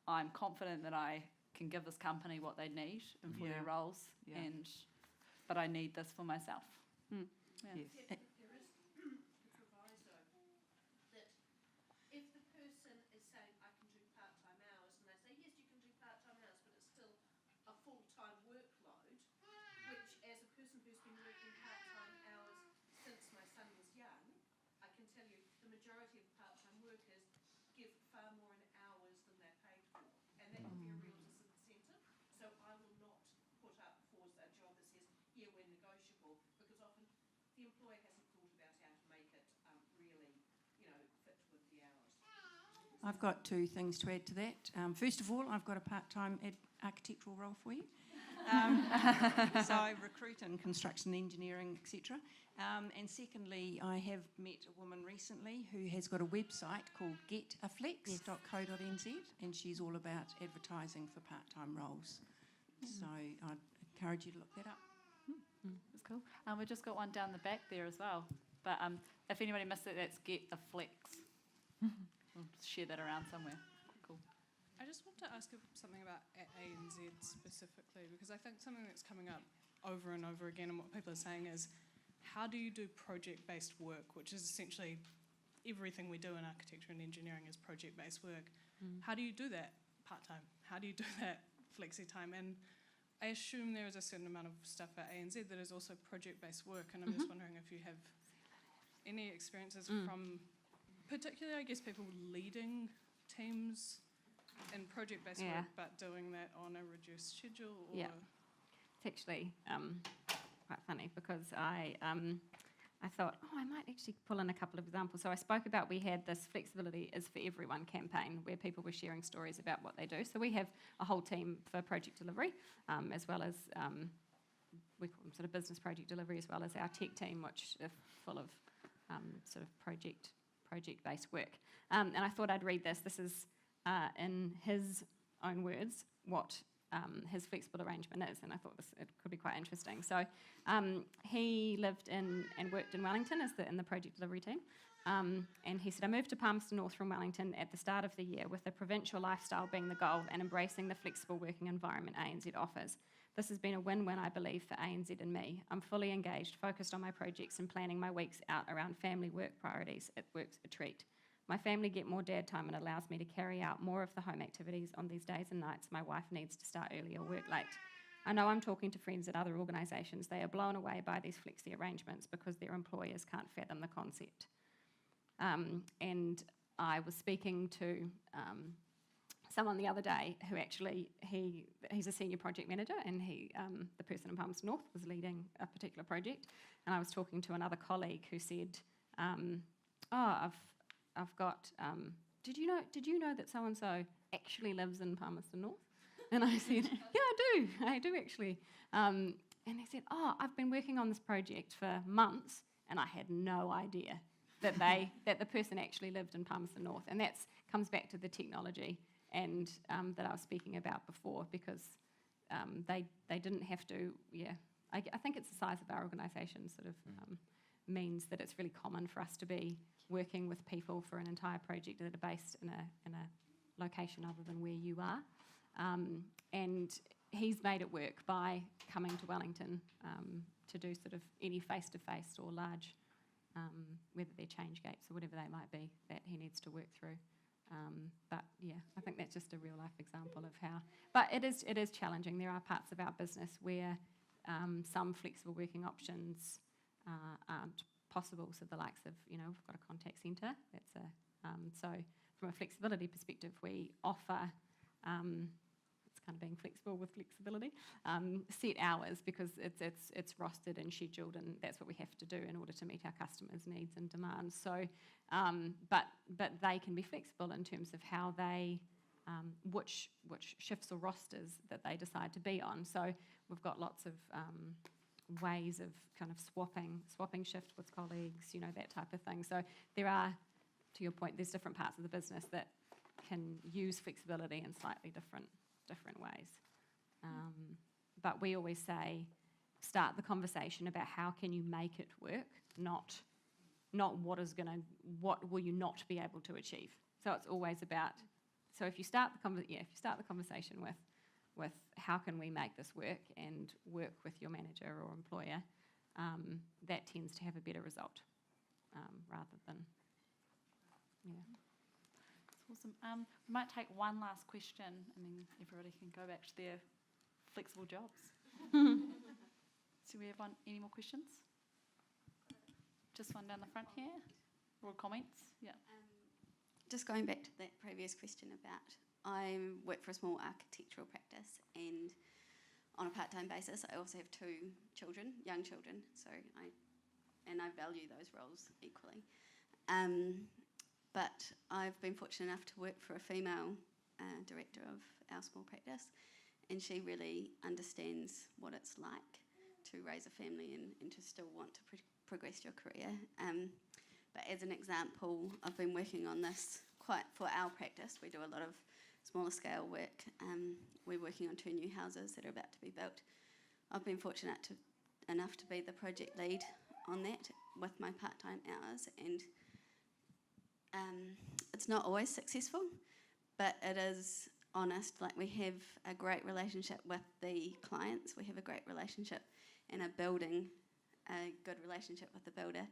I'm confident that I can give this company what they need in 40 roles, but I need this for myself. Yes. There is a proviso that if the person is saying, I can do part-time hours, and they say, yes, you can do part-time hours, but it's still a full-time workload, which as a person who's been working part-time hours since my son was young, I can tell you the majority of part-time workers give far more in hours than they're paid for, and that can be a real disincentive. So I will not put up for a job that says, yeah, we're negotiable, because often the employer hasn't thought about how to make it really, fit with the hours. I've got two things to add to that. First of all, I've got a part-time architectural role for you. So I recruit in construction engineering, etc. And secondly, I have met a woman recently who has got a website called getaflex.co.nz, and she's all about advertising for part-time roles. So I'd encourage you to look that up. That's cool. We've just got one down the back there as well. But if anybody missed it, that's Get a Flex. We'll share that around somewhere. Cool. I just want to ask something about ANZ specifically, because I think something that's coming up over and over again and what people are saying is, how do you do project-based work, which is essentially everything we do in architecture and engineering is project-based work. How do you do that part-time? How do you do that flexi-time? And I assume there is a certain amount of stuff at ANZ that is also project-based work, and I'm just wondering if you have any experiences from, particularly, I guess, people leading teams in project-based work, but doing that on a reduced schedule. Or It's actually quite funny because I thought, I might actually pull in a couple of examples. So I spoke about we had this Flexibility is for Everyone campaign where people were sharing stories about what they do. So we have a whole team for project delivery, as well as we call them sort of business project delivery, as well as our tech team, which are full of sort of project-based work. And I thought I'd read this. This is in his own words what his flexible arrangement is, and I thought it could be quite interesting. So he lived in and worked in Wellington in the project delivery team, and he said, I moved to Palmerston North from Wellington at the start of the year with the provincial lifestyle being the goal and embracing the flexible working environment ANZ offers. This has been a win-win, I believe, for ANZ and me. I'm fully engaged, focused on my projects and planning my weeks out around family work priorities. It works a treat. My family get more dad time and allows me to carry out more of the home activities on these days and nights my wife needs to start early or work late. I know I'm talking to friends at other organisations. They are blown away by these flexi arrangements because their employers can't fathom the concept. And I was speaking to someone the other day who actually, he's a senior project manager, and the person in Palmerston North was leading a particular project. And I was talking to another colleague who said, I've got, did you know that so-and-so actually lives in Palmerston North? And I said, yeah, I do actually. And they said, I've been working on this project for months and I had no idea that the person actually lived in Palmerston North. And that comes back to the technology and that I was speaking about before, because they didn't have to, I think it's the size of our organisation sort of means that it's really common for us to be working with people for an entire project that are based in a location other than where you are. And he's made it work by coming to Wellington to do sort of any face-to-face or large, whether they're change gates or whatever they might be, that he needs to work through. But yeah, I think that's just a real-life example of how. But it is challenging. There are parts of our business where some flexible working options aren't possible. So the likes of, we've got a contact centre. So from a flexibility perspective, we offer, it's kind of being flexible with flexibility, set hours because it's rostered and scheduled, and that's what we have to do in order to meet our customers' needs and demands. So, but they can be flexible in terms of how they, which shifts or rosters that they decide to be on. So we've got lots of ways of kind of swapping shift with colleagues, that type of thing. So there are, to your point, there's different parts of the business that can use flexibility in slightly different ways. But we always say, start the conversation about how can you make it work, not what will you not be able to achieve. So it's always about, so if you start the conversation with how can we make this work and work with your manager or employer, that tends to have a better result rather than, That's awesome. We might take one last question and then everybody can go back to their flexible jobs. So we have any more questions? Just one down the front here. Or comments? Yeah. Just going back to that previous question about, I work for a small architectural practice, and on a part-time basis I also have 2 children, young children, so I value those roles equally. But I've been fortunate enough to work for a female director of our small practice, and she really understands what it's like to raise a family and to still want to progress your career. But as an example, I've been working on this quite for our practice. We do a lot of smaller scale work. We're working on 2 new houses that are about to be built. I've been fortunate enough to be the project lead on that with my part-time hours, and it's not always successful, but it is honest. Like, we have a great relationship with the clients. We have a great relationship and a good relationship with the builder,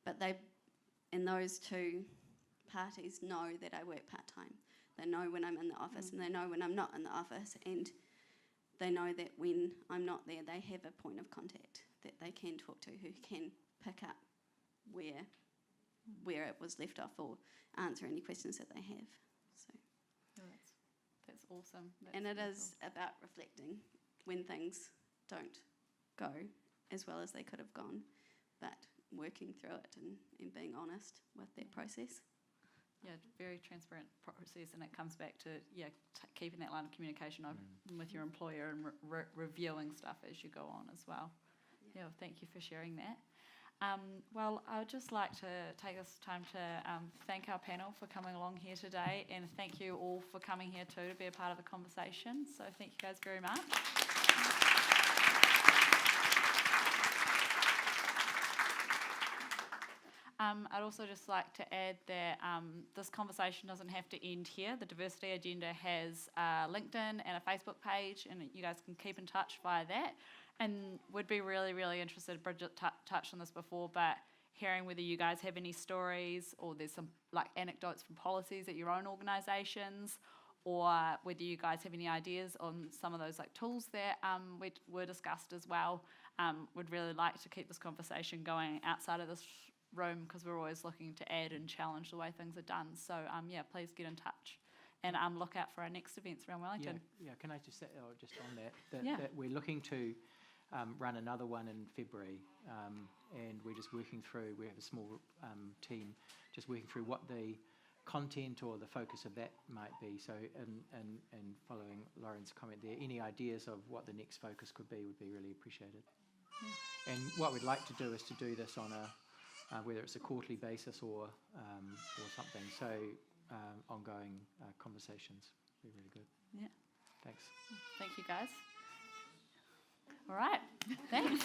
but those 2 parties know that I work part-time. They know when I'm in the office and they know when I'm not in the office, and they know that when I'm not there, they have a point of contact that they can talk to, who can pick up where it was left off or answer any questions that they have. So. That's awesome. And it is about reflecting when things don't go as well as they could have gone, but working through it and being honest with that process. Yeah, very transparent process, and it comes back to keeping that line of communication open with your employer and reviewing stuff as you go on as well. Yeah, well, thank you for sharing that. Well, I would just like to take this time to thank our panel for coming along here today, and thank you all for coming here too to be a part of the conversation. So thank you guys very much. I'd also just like to add that this conversation doesn't have to end here. The Diversity Agenda has a LinkedIn and a Facebook page, and you guys can keep in touch via that. And would be really, really interested, Bridget touched on this before, but hearing whether you guys have any stories or there's some like anecdotes from policies at your own organisations, or whether you guys have any ideas on some of those like tools that were discussed as well. Would really like to keep this conversation going outside of this room, because we're always looking to add and challenge the way things are done. So please get in touch and look out for our next events around Wellington. Yeah, can I just say, just on that we're looking to run another one in February, and we're just working through, we have a small team just working through what the content or the focus of that might be. So and following Lauren's comment there, any ideas of what the next focus could be would be really appreciated. Yeah. And what we'd like to do is to do this on a whether it's a quarterly basis or something. So ongoing conversations would be really good. Yeah. Thanks. Thank you, guys. All right. Thanks.